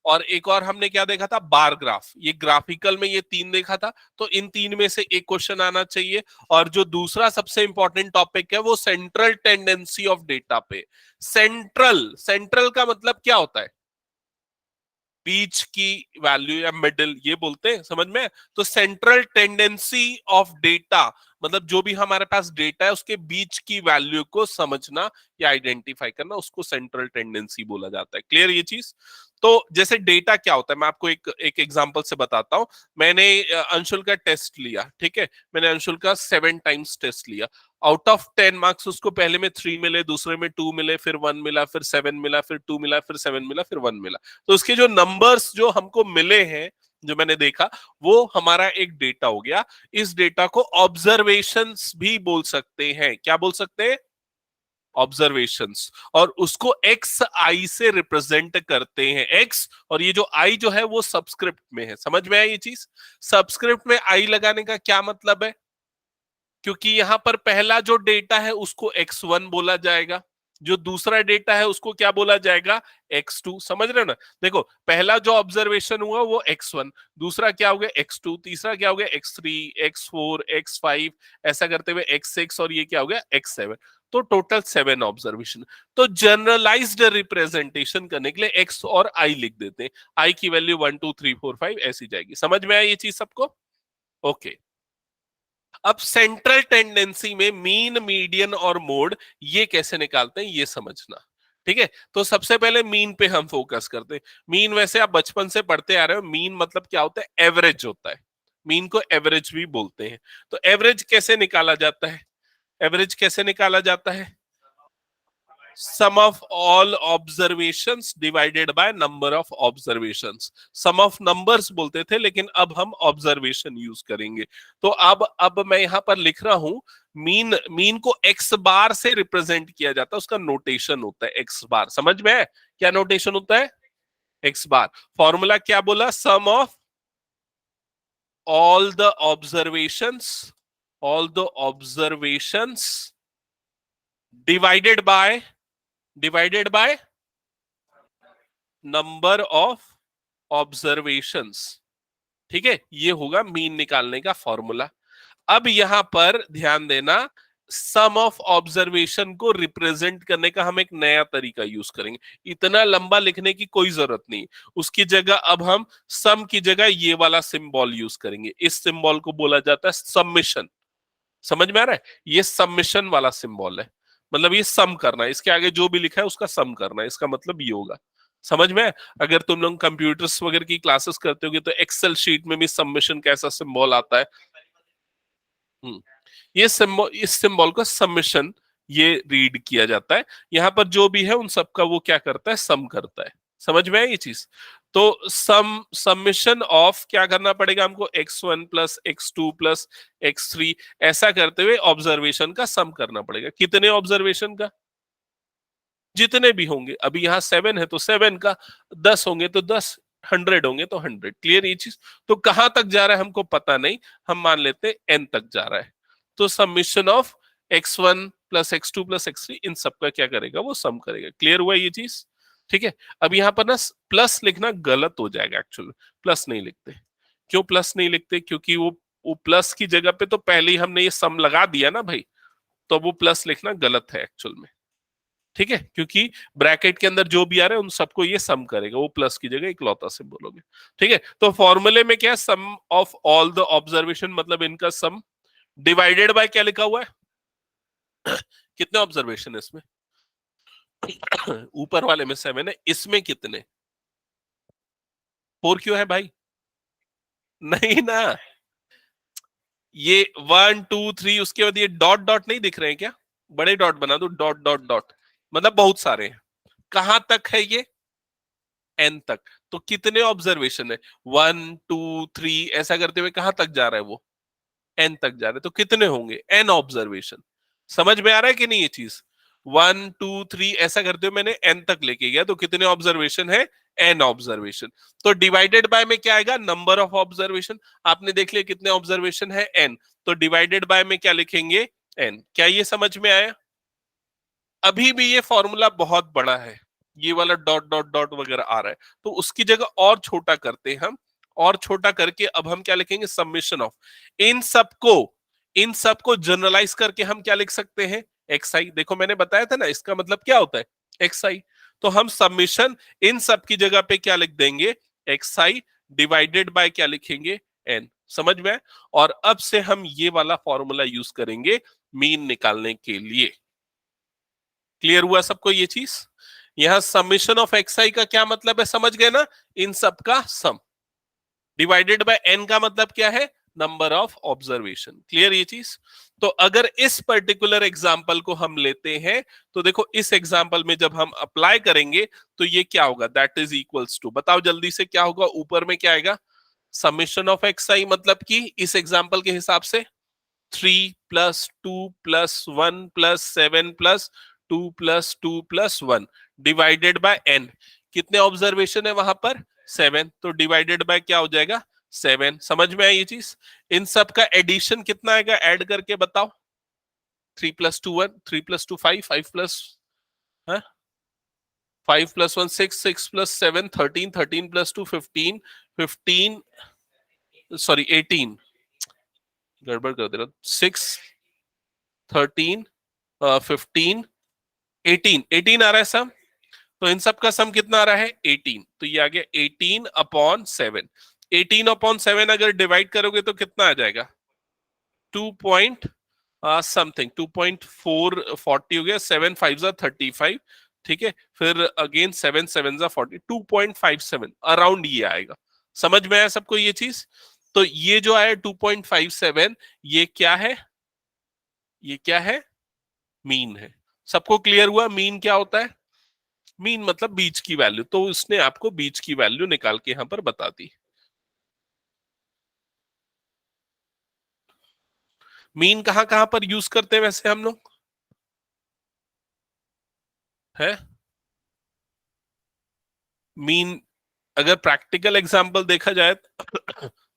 और एक और हमने क्या देखा था, बार ग्राफ। ये ग्राफिकल में ये 3 देखा था, तो इन 3 में से एक क्वेश्चन आना चाहिए। और जो दूसरा सबसे इंपॉर्टेंट टॉपिक है वो सेंट्रल टेंडेंसी ऑफ डेटा पे। सेंट्रल, सेंट्रल का मतलब क्या होता है, बीच की वैल्यू या मिडिल, ये बोलते हैं, समझ में। तो सेंट्रल टेंडेंसी ऑफ डेटा मतलब जो भी हमारे पास डेटा है उसके बीच की वैल्यू को समझना या आइडेंटिफाई करना, उसको सेंट्रल टेंडेंसी बोला जाता है। क्लियर ये चीज। तो जैसे डेटा क्या होता है, मैं आपको एक एग्जांपल से बताता हूं। मैंने अंशुल का टेस्ट लिया, ठीक है, मैंने अंशुल का 7 टाइम्स टेस्ट लिया। आउट ऑफ 10 मार्क्स उसको पहले में 3 मिले, दूसरे में 2 मिले, फिर 1 मिला, फिर 7 मिला, फिर 2 मिला, फिर 7 मिला, फिर 1 मिला। तो उसके जो नंबर्स जो हमको मिले हैं, जो मैंने देखा, वो हमारा एक डेटा हो गया। इस डेटा को ऑब्जर्वेशंस भी बोल सकते हैं। क्या बोल सकते हैं, ऑब्जर्वेशंस। और उसको एक्स आई से रिप्रेजेंट करते हैं, एक्स। और ये जो आई जो है वो सबस्क्रिप्ट में है। समझ में आई ये चीज। सबस्क्रिप्ट में आई लगाने का क्या मतलब है, क्योंकि यहां पर पहला जो डेटा है उसको x1 बोला जाएगा, जो दूसरा डेटा है उसको क्या बोला जाएगा, x2। समझ रहे हो ना। देखो, पहला जो ऑब्जर्वेशन हुआ वो x1, दूसरा क्या हो गया x2, तीसरा क्या हो गया x3, x4, x5, ऐसा करते हुए x6, और ये क्या हो गया x7। तो टोटल 7 ऑब्जर्वेशन। तो जनरलाइज्ड रिप्रेजेंटेशन करने के लिए x और i लिख देते हैं। i की वैल्यू 1 2 3 4 5 ऐसी जाएगी। समझ में आई ये चीज सबको। ओके। अब सेंट्रल टेंडेंसी में मीन, मीडियन और मोड ये कैसे निकालते हैं ये समझना। ठीक है, तो सबसे पहले मीन पे हम फोकस करते हैं। मीन वैसे आप बचपन से पढ़ते आ रहे हो, मीन मतलब क्या होता है, एवरेज होता है। मीन को एवरेज भी बोलते हैं। तो एवरेज कैसे निकाला जाता है, एवरेज कैसे निकाला जाता है, sum of all observations divided by number of observations. Sum of numbers बोलते थे, लेकिन अब हम ऑब्जर्वेशन यूज करेंगे। तो अब मैं यहां पर लिख रहा हूं, मीन, मीन को एक्स बार से रिप्रेजेंट किया जाता है, उसका नोटेशन होता है एक्स बार। समझ में है क्या नोटेशन होता है, एक्स बार। फॉर्मूला क्या बोला, sum of all the observations, all the observations divided by, divided by number of observations. ठीक है, ये होगा मीन निकालने का फॉर्मूला। अब यहां पर ध्यान देना, सम ऑफ ऑब्जर्वेशन को रिप्रेजेंट करने का हम एक नया तरीका यूज करेंगे। इतना लंबा लिखने की कोई जरूरत नहीं, उसकी जगह अब हम सम की जगह ये वाला सिंबल यूज करेंगे। इस सिंबल को बोला जाता है सबमिशन। समझ में आ रहा है, ये सबमिशन वाला सिंबल है। मतलब ये सम करना है, इसके आगे जो भी लिखा है उसका सम करना है, इसका मतलब ये होगा। समझ में। अगर तुम लोग कंप्यूटर्स वगैरह की क्लासेस करते होगे तो एक्सेल शीट में भी सबमिशन कैसा सिंबल आता है। ये सिंबल, इस सिंबल को सबमिशन ये रीड किया जाता है। यहां पर जो भी है उन सबका वो क्या करता है, सम करता है। समझ में है ये चीज। तो सम, सबमिशन ऑफ क्या करना पड़ेगा हमको, x1 plus x2 plus x3, ऐसा करते हुए ऑब्जर्वेशन का सम करना पड़ेगा। कितने ऑब्जर्वेशन का, जितने भी होंगे। अभी यहाँ 7 है तो 7 का, 10 होंगे तो 10, 100 होंगे तो 100। क्लियर ये चीज। तो कहां तक जा रहा है हमको पता नहीं, हम मान लेते हैं n तक जा रहा है। तो submission of x1 plus x2 plus x3, इन सबका क्या करेगा, वो सम करेगा। क्लियर हुआ ये चीज। ठीक है। अब यहाँ पर ना प्लस लिखना गलत हो जाएगा एक्चुअली, प्लस नहीं लिखते। क्यों प्लस नहीं लिखते, क्योंकि वो प्लस की जगह पे तो पहले ही हमने ये सम लगा दिया ना भाई, तो वो प्लस लिखना गलत है एक्चुअल में। ठीक है, क्योंकि ब्रैकेट के अंदर जो भी आ रहा है उन सबको ये सम करेगा, वो प्लस की जगह इकलौता से बोलोगे। ठीक है, तो फॉर्मूले में क्या है, sum of all the observation, मतलब इनका सम, डिवाइडेड बाय क्या लिखा हुआ है, कितने ऑब्जर्वेशन है इसमें, ऊपर वाले में 7 है, इसमें कितने, 4 क्यों है भाई, नहीं ना, ये 1 2 3, उसके बाद ये डॉट डॉट नहीं दिख रहे हैं क्या, बड़े डॉट बना दो, डॉट डॉट डॉट, मतलब बहुत सारे हैं। कहां तक है ये, एन तक। तो कितने ऑब्जर्वेशन है, 1 2 3, ऐसा करते हुए कहां तक जा रहा है वो, एन तक जा रहा है। तो कितने होंगे, एन ऑब्जर्वेशन। समझ में आ रहा है कि नहीं ये चीज। 1 2 3 ऐसा करते हुए मैंने एन तक लेके गया, तो कितने ऑब्जर्वेशन है, एन ऑब्जर्वेशन। तो डिवाइडेड बाय में क्या आएगा, नंबर ऑफ ऑब्जर्वेशन। आपने देख लिया कितने ऑब्जर्वेशन है, एन, तो डिवाइडेड बाय में क्या लिखेंगे, एन। क्या ये समझ में आया। अभी भी ये फॉर्मूला बहुत बड़ा है, ये वाला डॉट डॉट डॉट वगैरह आ रहा है, तो उसकी जगह और छोटा करते हैं हम। और छोटा करके अब हम क्या लिखेंगे, समेशन ऑफ इन सबको, इन सबको जनरलाइज करके हम क्या लिख सकते हैं, एक्स आई। देखो मैंने बताया था ना, इसका मतलब क्या होता है, एक्स आई। तो हम समेशन इन सब की जगह पे क्या लिख देंगे, एक्स आई डिवाइडेड बाय क्या लिखेंगे, एन। समझ में? और अब से हम ये वाला फॉर्मूला यूज करेंगे मीन निकालने के लिए। क्लियर हुआ सबको ये चीज? यहां समेशन ऑफ एक्स आई का क्या मतलब है, समझ गए ना, इन सब का सम। डिवाइडेड बाय एन का मतलब क्या है, नंबर ऑफ ऑब्जर्वेशन। क्लियर ये चीज? तो अगर इस पर्टिकुलर एग्जाम्पल को हम लेते हैं, तो देखो इस एग्जाम्पल में जब हम अप्लाई करेंगे तो ये क्या होगा, दैट इज इक्वल्स टू, बताओ जल्दी से क्या होगा, ऊपर में क्या आएगा, समेशन ऑफ एक्स आई, मतलब कि इस एग्जाम्पल के हिसाब से 3 + 2 + 7 + 2 + 2 + 1 डिवाइडेड बाय एन। कितने ऑब्जर्वेशन है वहां पर, 7, तो डिवाइडेड बाय क्या हो जाएगा, 7। समझ में आई ये चीज? इन सब का एडिशन कितना आएगा, ऐड करके बताओ। 3 + 2 1, 3 + 2 5, 5 + 1 6, 6 + 7 13, 13 + 2 15, 15 सॉरी 18, गड़बड़ कर दे रहा, 6 13 15 18, 18 आ रहा है सम। तो इन सब का सम कितना आ रहा है, 18। तो ये आ गया 18/7। 18/7 अगर डिवाइड करोगे तो कितना आ जाएगा, 2 पॉइंट समथिंग, 2.440 हो गया, 7 5 35, ठीक है। फिर अगेन 7 7 40, 2.57 अराउंड ये आएगा। समझ में आया सबको ये चीज? तो ये जो आया 2.57, ये क्या है, ये क्या है, मीन है। सबको क्लियर हुआ मीन क्या होता है? मीन मतलब बीच की वैल्यू। तो उसने आपको बीच की वैल्यू निकाल के यहां पर बता दी। मीन कहां कहां पर यूज करते हैं वैसे हम लोग, है मीन? अगर प्रैक्टिकल एग्जांपल देखा जाए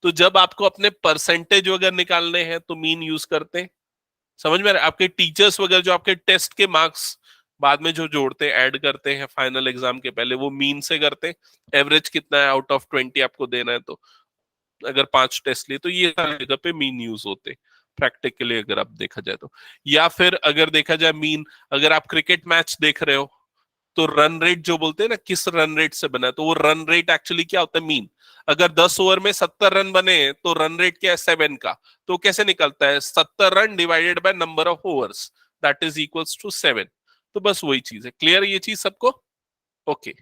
तो जब आपको अपने परसेंटेज वगैरह निकालने हैं तो मीन यूज करते हैं। समझ में आ रहा है? आपके टीचर्स वगैरह जो आपके टेस्ट के मार्क्स बाद में जो जोड़ते हैं, ऐड करते हैं फाइनल एग्जाम के पहले, वो मीन से करते हैं। एवरेज कितना है आउट ऑफ 20 आपको देना है, तो अगर 5 टेस्ट लिए तो ये सारी जगह पे मीन यूज होते हैं प्रैक्टिकली, अगर आप देखा जाए तो। या फिर अगर देखा जाए मीन, अगर आप क्रिकेट मैच देख रहे हो तो रन रेट जो बोलते हैं ना, किस रन रेट से बना है, तो वो रन रेट एक्चुअली क्या होता है, मीन। अगर 10 ओवर में 70 रन बने तो रन रेट क्या है, 7 का। तो कैसे निकलता है, 70 run divided by number of overs, that is equals to 7। तो बस वही चीज है। क्लियर ये चीज सबको? ओके।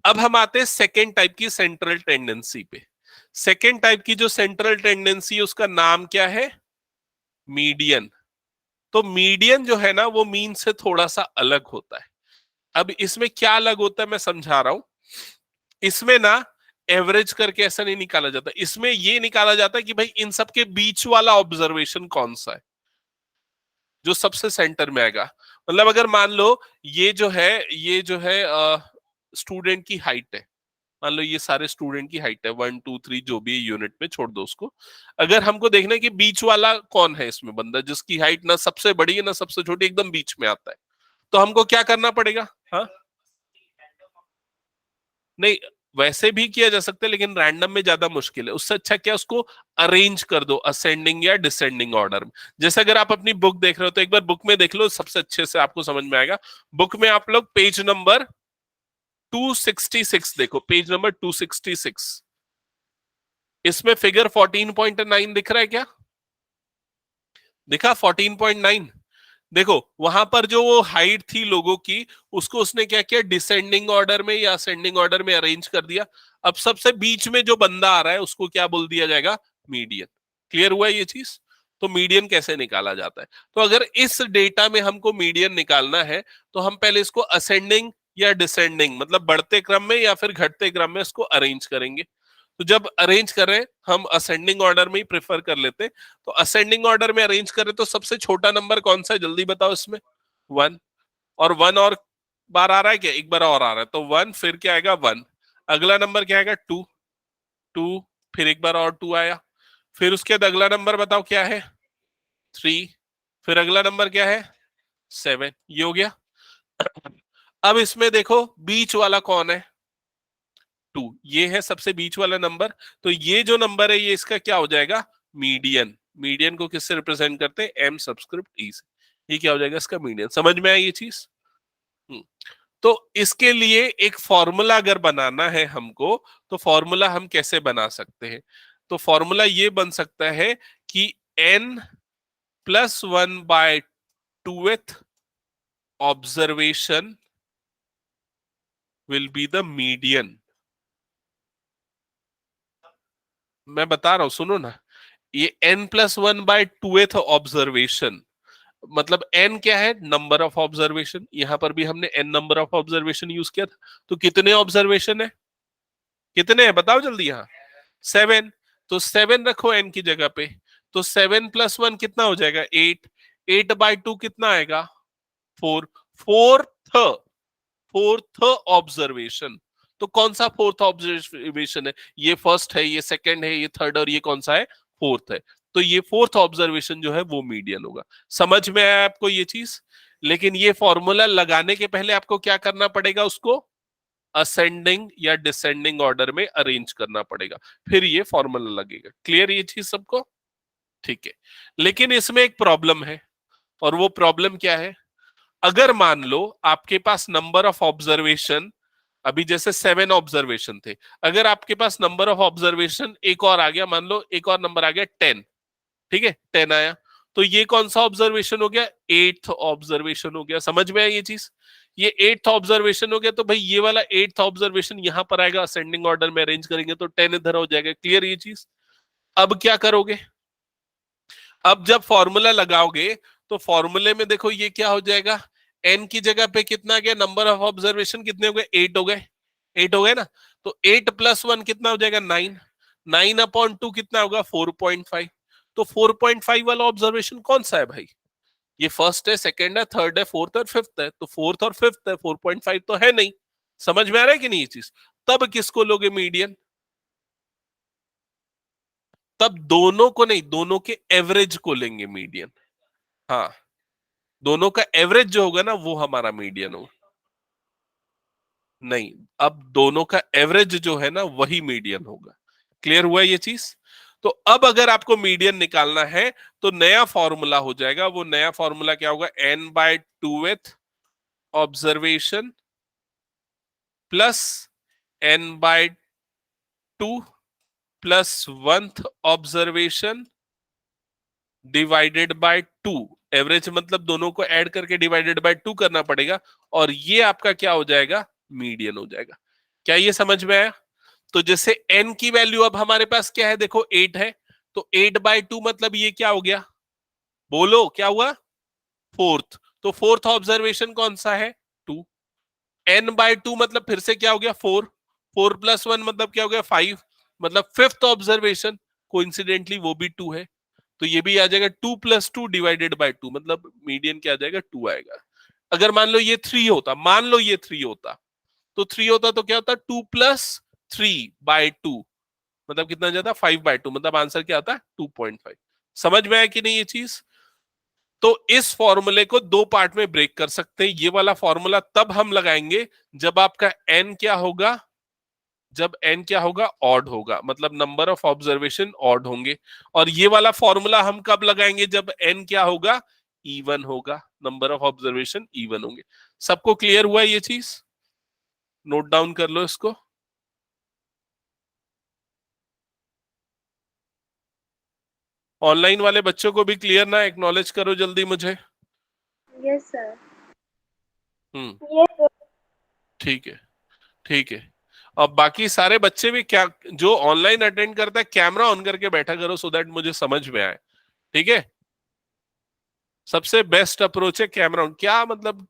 अब हम आते हैं सेकेंड टाइप की सेंट्रल टेंडेंसी पे। सेकेंड टाइप की जो सेंट्रल टेंडेंसी है उसका नाम क्या है, मीडियन। तो मीडियन जो है ना, वो मीन से थोड़ा सा अलग होता है। अब इसमें क्या अलग होता है मैं समझा रहा हूं। इसमें ना एवरेज करके ऐसा नहीं निकाला जाता, इसमें ये निकाला जाता है कि भाई इन सब के बीच वाला ऑब्जर्वेशन कौन सा है जो सबसे सेंटर में आएगा। मतलब अगर मान लो ये जो है, ये जो है स्टूडेंट की हाइट है, मान लो ये सारे स्टूडेंट की हाइट है 1 2 3 जो भी यूनिट में, छोड़ दो उसको। अगर हमको देखना है कि बीच वाला कौन है इसमें बंदा, जिसकी हाइट ना सबसे बड़ी है ना सबसे छोटी, एकदम बीच में आता है, तो हमको क्या करना पड़ेगा, हाँ? नहीं, वैसे भी किया जा सकता है लेकिन रैंडम में ज्यादा मुश्किल है। उससे अच्छा क्या, उसको अरेंज कर दो असेंडिंग या डिसेंडिंग ऑर्डर में। जैसे अगर आप अपनी बुक देख रहे हो तो एक बार बुक में देख लो, सबसे अच्छे से आपको समझ में आएगा। बुक में आप लोग पेज नंबर 266 देखो, पेज नंबर 266। इसमें फिगर 14.9 दिख रहा है क्या, दिखा 14.9? देखो वहां पर जो वो हाइट थी लोगों की, उसको उसने क्या किया, डिसेंडिंग ऑर्डर में या असेंडिंग ऑर्डर में अरेंज कर दिया। अब सबसे बीच में जो बंदा आ रहा है उसको क्या बोल दिया जाएगा, मीडियन। क्लियर हुआ ये चीज? तो मीडियन कैसे निकाला जाता है, तो अगर इस डेटा में हमको मीडियन निकालना है तो हम पहले इसको असेंडिंग या डिसेंडिंग, मतलब बढ़ते क्रम में या फिर घटते क्रम में इसको अरेंज करेंगे। तो जब अरेंज कर रहे हैं हम असेंडिंग ऑर्डर में ही प्रेफर कर लेते हैं। तो असेंडिंग ऑर्डर में अरेंज करें तो सबसे छोटा नंबर कौन सा है, जल्दी बताओ इसमें, 1। और 1 और बार आ रहा है क्या, एक बार और आ रहा है, तो 1, फिर क्या आएगा 1। अगला नंबर क्या आएगा 2, 2, फिर एक बार और 2 आया। फिर उसके बाद अगला नंबर बताओ क्या है, 3। फिर अगला नंबर क्या है, 7। ये हो गया। अब इसमें देखो बीच वाला कौन है, 2, ये है सबसे बीच वाला नंबर। तो ये जो नंबर है ये इसका क्या हो जाएगा, मीडियन। मीडियन को किससे रिप्रेजेंट करते हैं, एम सब्सक्रिप्ट ई से। ये क्या हो जाएगा इसका मीडियन। समझ में आई ये चीज। हम्म। तो इसके लिए एक फॉर्मूला अगर बनाना है हमको, तो फॉर्मूला हम कैसे बना सकते हैं। तो फॉर्मूला ये बन सकता है कि n+1/2th observation will be the median. मैं बता रहा हूं सुनो ना, ये n+1/2th ऑब्जर्वेशन, मतलब n क्या है, नंबर ऑफ ऑब्जर्वेशन। यहां पर भी हमने n number of observation use किया था। तो कितने ऑब्जर्वेशन है, कितने हैं बताओ जल्दी। यहाँ 7, तो 7 रखो n की जगह पे। तो 7+1 कितना हो जाएगा, 8। 8/2 कितना आएगा, 4। Fourth, fourth observation. तो कौन सा फोर्थ ऑब्जर्वेशन है, ये फर्स्ट है, ये सेकंड है, ये थर्ड, और ये कौन सा है, फोर्थ है। तो ये फोर्थ ऑब्जर्वेशन जो है वो मीडियन होगा। समझ में आया आपको ये चीज। लेकिन ये फॉर्मूला लगाने के पहले आपको क्या करना पड़ेगा, उसको असेंडिंग या डिसेंडिंग ऑर्डर में अरेंज करना पड़ेगा, फिर ये फॉर्मूला लगेगा। क्लियर ये चीज सबको, ठीक है। लेकिन इसमें एक प्रॉब्लम है, और वो प्रॉब्लम क्या है, अगर मान लो आपके पास नंबर ऑफ ऑब्जर्वेशन, अभी जैसे 7 ऑब्जर्वेशन थे, अगर आपके पास नंबर ऑफ ऑब्जर्वेशन एक और आ गया, मान लो एक और नंबर आ गया 10, ठीक है 10 आया, तो ये कौन सा ऑब्जर्वेशन हो गया, 8th ऑब्जर्वेशन हो गया। समझ में आई ये चीज, ये 8th ऑब्जर्वेशन हो गया। तो भाई ये वाला 8th ऑब्जर्वेशन यहां पर आएगा, असेंडिंग ऑर्डर में अरेंज करेंगे तो 10 इधर हो जाएगा। क्लियर ये चीज। अब क्या करोगे, अब जब फॉर्मूला लगाओगे तो फॉर्मूले में देखो ये क्या हो जाएगा, n की जगह पे कितना गया, नंबर ऑफ ऑब्जर्वेशन कितने हो गए, 8 हो गए। 8 हो गए ना, तो 8+1 कितना हो जाएगा, 9। 9/2 कितना होगा, 4.5। तो 4.5 वाला ऑब्जर्वेशन कौन सा है भाई, ये फर्स्ट है, सेकंड है, थर्ड है, फोर्थ और फिफ्थ है। तो फोर्थ और फिफ्थ है, 4.5 तो है नहीं। समझ में आ रहा है कि नहीं ये चीज। तब किसको लोगे मीडियन, तब दोनों को नहीं, दोनों के एवरेज को लेंगे मीडियन। हाँ, दोनों का एवरेज जो होगा ना वो हमारा मीडियन होगा। नहीं, अब दोनों का एवरेज जो है ना वही मीडियन होगा। क्लियर हुआ ये चीज। तो अब अगर आपको मीडियन निकालना है तो नया फॉर्मूला हो जाएगा। वो नया फॉर्मूला क्या होगा, n/2th observation plus n/2 plus 1th observation divided by 2। Average मतलब दोनों को ऐड करके डिवाइडेड बाय 2 करना पड़ेगा, और ये आपका क्या हो जाएगा, मीडियन हो जाएगा। क्या ये समझ में आया। तो जैसे n की वैल्यू अब हमारे पास क्या है, देखो 8 है, तो 8/2 मतलब ये क्या हो गया, बोलो क्या हुआ, फोर्थ। तो फोर्थ ऑब्जर्वेशन कौन सा है, 2। n/2 मतलब फिर से क्या हो गया, 4। 4+1 मतलब क्या हो गया, 5। मतलब फिफ्थ ऑब्जर्वेशन कोइंसिडेंटली वो भी 2 है। तो ये भी आ जाएगा 2+2 डिवाइडेड बाय 2, मतलब मीडियन क्या आ जाएगा, 2 आएगा। अगर मान लो ये 3 होता, मान लो ये 3 होता, तो 3 होता तो क्या होता, 2+3/2, मतलब कितना जाता, 5/2, मतलब आंसर क्या आता है, 2.5। समझ में आया कि नहीं ये चीज। तो इस फॉर्मूले को दो पार्ट में ब्रेक कर सकते हैं। ये वाला फॉर्मूला तब हम लगाएंगे जब आपका एन क्या होगा, जब n क्या होगा, ऑड होगा, मतलब नंबर ऑफ ऑब्जर्वेशन ऑड होंगे। और ये वाला फॉर्मूला हम कब लगाएंगे, जब n क्या होगा, इवन होगा, नंबर ऑफ ऑब्जर्वेशन इवन होंगे। सबको क्लियर हुआ ये चीज, नोट डाउन कर लो इसको। ऑनलाइन वाले बच्चों को भी क्लियर ना, एक्नॉलेज करो जल्दी मुझे। Yes sir. हम्म, ठीक है, ठीक है। अब बाकी सारे बच्चे भी क्या, जो ऑनलाइन अटेंड करता है कैमरा ऑन करके बैठा करो, सो दैट मुझे समझ में आए। ठीक है, सबसे बेस्ट अप्रोच है कैमरा ऑन। क्या मतलब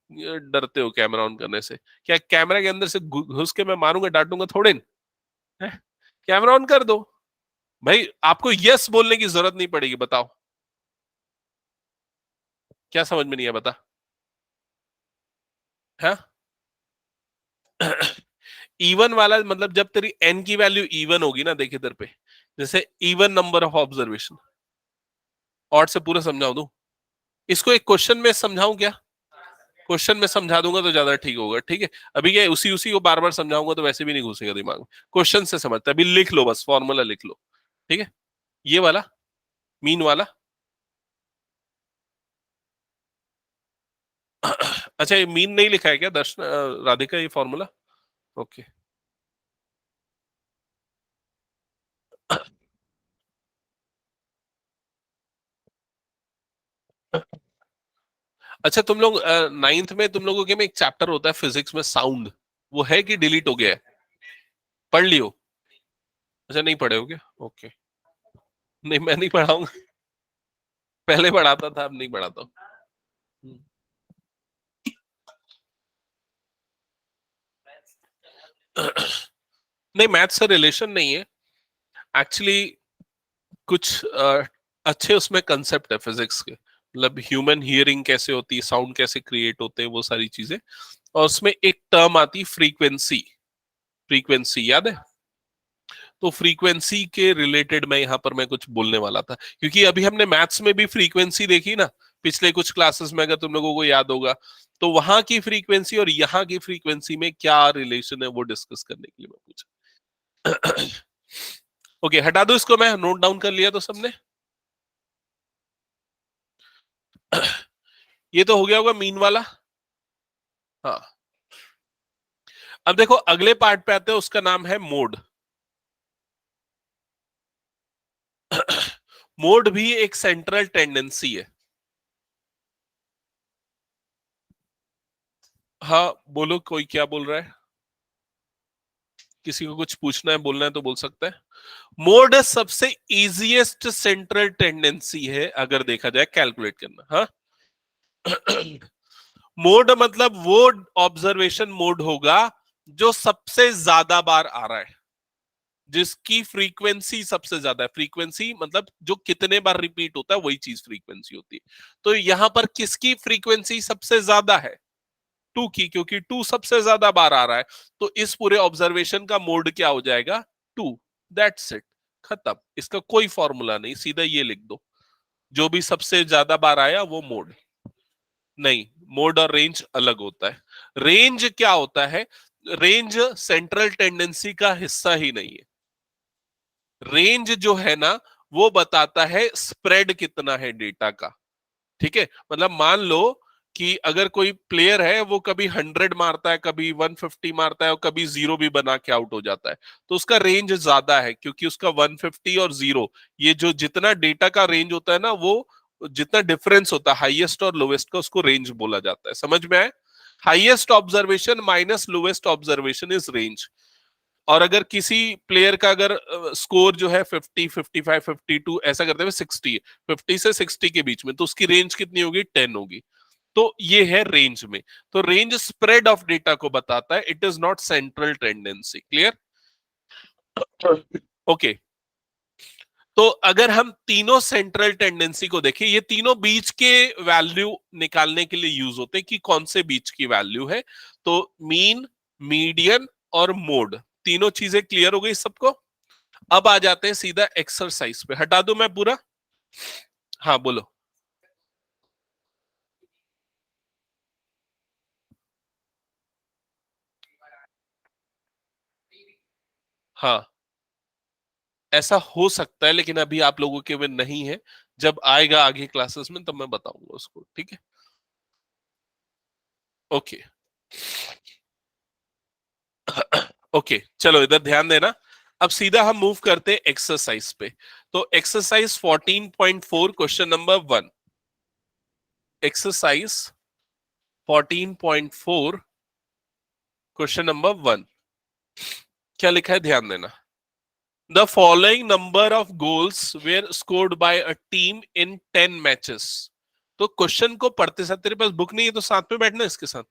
डरते हो कैमरा ऑन करने से, क्या कैमरा के अंदर से घुस के मैं मारूंगा डांटूंगा थोड़े न? कैमरा ऑन कर दो भाई, आपको यस बोलने की जरूरत नहीं पड़ेगी। बताओ क्या समझ में नहीं है, बता। हाँ, इवन वाला मतलब जब तेरी एन की वैल्यू इवन होगी ना, देख इधर पे, जैसे इवन नंबर ऑफ ऑब्जर्वेशन, और से पूरा समझाऊ दूं इसको, एक क्वेश्चन में समझाऊं क्या, क्वेश्चन में समझा दूंगा तो ज्यादा ठीक होगा, ठीक है। अभी क्या उसी उसी को बार बार समझाऊंगा तो वैसे भी नहीं घुसेगा दिमाग में। क्वेश्चन से समझते, अभी लिख लो, बस फॉर्मूला लिख लो, ठीक है। ये वाला मीन वाला अच्छा, ये मीन नहीं लिखा है क्या दर्शन, राधिका, ये फॉर्मूला? ओके। अच्छा, तुम लोग नाइन्थ में तुम लोगों के में एक चैप्टर होता है फिजिक्स में, साउंड, वो है कि डिलीट हो गया है? पढ़ लियो? अच्छा, नहीं पढ़े हो क्या? ओके। नहीं, मैं नहीं पढ़ाऊंगा। पहले पढ़ाता था, अब नहीं पढ़ाता हूँ। नहीं, मैथ से रिलेशन नहीं है एक्चुअली। कुछ अच्छे उसमें कंसेप्ट है फिजिक्स के, मतलब ह्यूमन हियरिंग कैसे होती है, साउंड कैसे क्रिएट होते हैं, वो सारी चीजें। और उसमें एक टर्म आती फ्रीक्वेंसी। फ्रीक्वेंसी याद है? तो फ्रीक्वेंसी के रिलेटेड मैं यहाँ पर मैं कुछ बोलने वाला था, क्योंकि अभी हमने मैथ्स में भी फ्रीक्वेंसी देखी ना पिछले कुछ क्लासेस में, अगर तुम लोगों को याद होगा। तो वहां की फ्रीक्वेंसी और यहाँ की फ्रीक्वेंसी में क्या रिलेशन है वो डिस्कस करने के लिए मैं पूछा। ओके, हटा दो इसको, मैं नोट डाउन कर लिया तो सबने। ये तो हो गया होगा मीन वाला। हाँ, अब देखो अगले पार्ट पे आते हैं, उसका नाम है मोड। मोड भी एक सेंट्रल टेंडेंसी है। हाँ, बोलो, कोई क्या बोल रहा है? किसी को कुछ पूछना है, बोलना है तो बोल सकता है। मोड सबसे इजीएस्ट सेंट्रल टेंडेंसी है अगर देखा जाए कैलकुलेट करना, हाँ। मोड मतलब वो ऑब्जर्वेशन मोड होगा जो सबसे ज्यादा बार आ रहा है, जिसकी फ्रीक्वेंसी सबसे ज्यादा है। फ्रीक्वेंसी मतलब जो कितने बार रिपीट होता है, वही चीज फ्रीक्वेंसी होती है। तो यहां पर किसकी फ्रीक्वेंसी सबसे ज्यादा है? टू की, क्योंकि टू सबसे ज्यादा बार आ रहा है। तो इस पूरे ऑब्जर्वेशन का मोड क्या हो जाएगा? टू। दैट्स इट, खत्म। इसका कोई फॉर्मूला नहीं, सीधा ये लिख दो, जो भी सबसे ज्यादा बार आया वो मोड। नहीं, मोड और रेंज अलग होता है। रेंज क्या होता है? रेंज सेंट्रल टेंडेंसी का हिस्सा ही नहीं है। रेंज जो है ना, वो बताता है स्प्रेड कितना है डेटा का, ठीक है। मतलब मान लो कि अगर कोई प्लेयर है, वो कभी 100 मारता है, कभी 150 मारता है और कभी जीरो भी बना के आउट हो जाता है, तो उसका रेंज ज्यादा है, क्योंकि उसका 150 और जीरो, ये जो जितना डेटा का रेंज होता है ना, वो जितना डिफरेंस होता है हाईएस्ट और लोवेस्ट का, उसको रेंज बोला जाता है। समझ में आए? Highest observation minus lowest observation is range. और अगर किसी प्लेयर का अगर स्कोर जो है 50, 55, 52 ऐसा करते हुए 60 है, 50 से 60 के बीच में, तो उसकी रेंज कितनी होगी? 10 होगी। तो ये है रेंज में। तो रेंज स्प्रेड ऑफ डेटा को बताता है, it is not central tendency. Clear? Okay. तो अगर हम तीनों सेंट्रल टेंडेंसी को देखें, ये तीनों बीच के वैल्यू निकालने के लिए यूज होते हैं कि कौन से बीच की वैल्यू है। तो मीन, मीडियन और मोड, तीनों चीजें क्लियर हो गई सबको। अब आ जाते हैं सीधा एक्सरसाइज पे। हटा दूं मैं पूरा? हाँ, बोलो। हाँ, ऐसा हो सकता है, लेकिन अभी आप लोगों के में नहीं है। जब आएगा आगे क्लासेस में तब मैं बताऊंगा उसको, ठीक है। ओके। ओके, चलो इधर ध्यान देना। अब सीधा हम मूव करते हैं एक्सरसाइज पे। तो exercise 14.4 question number 1। Exercise 14.4 question number 1, क्या लिखा है ध्यान देना। The following number of goals were scored by a team in 10 matches. तो क्वेश्चन को पढ़ते साथ, तेरे पास बुक नहीं है तो साथ में बैठना इसके साथ।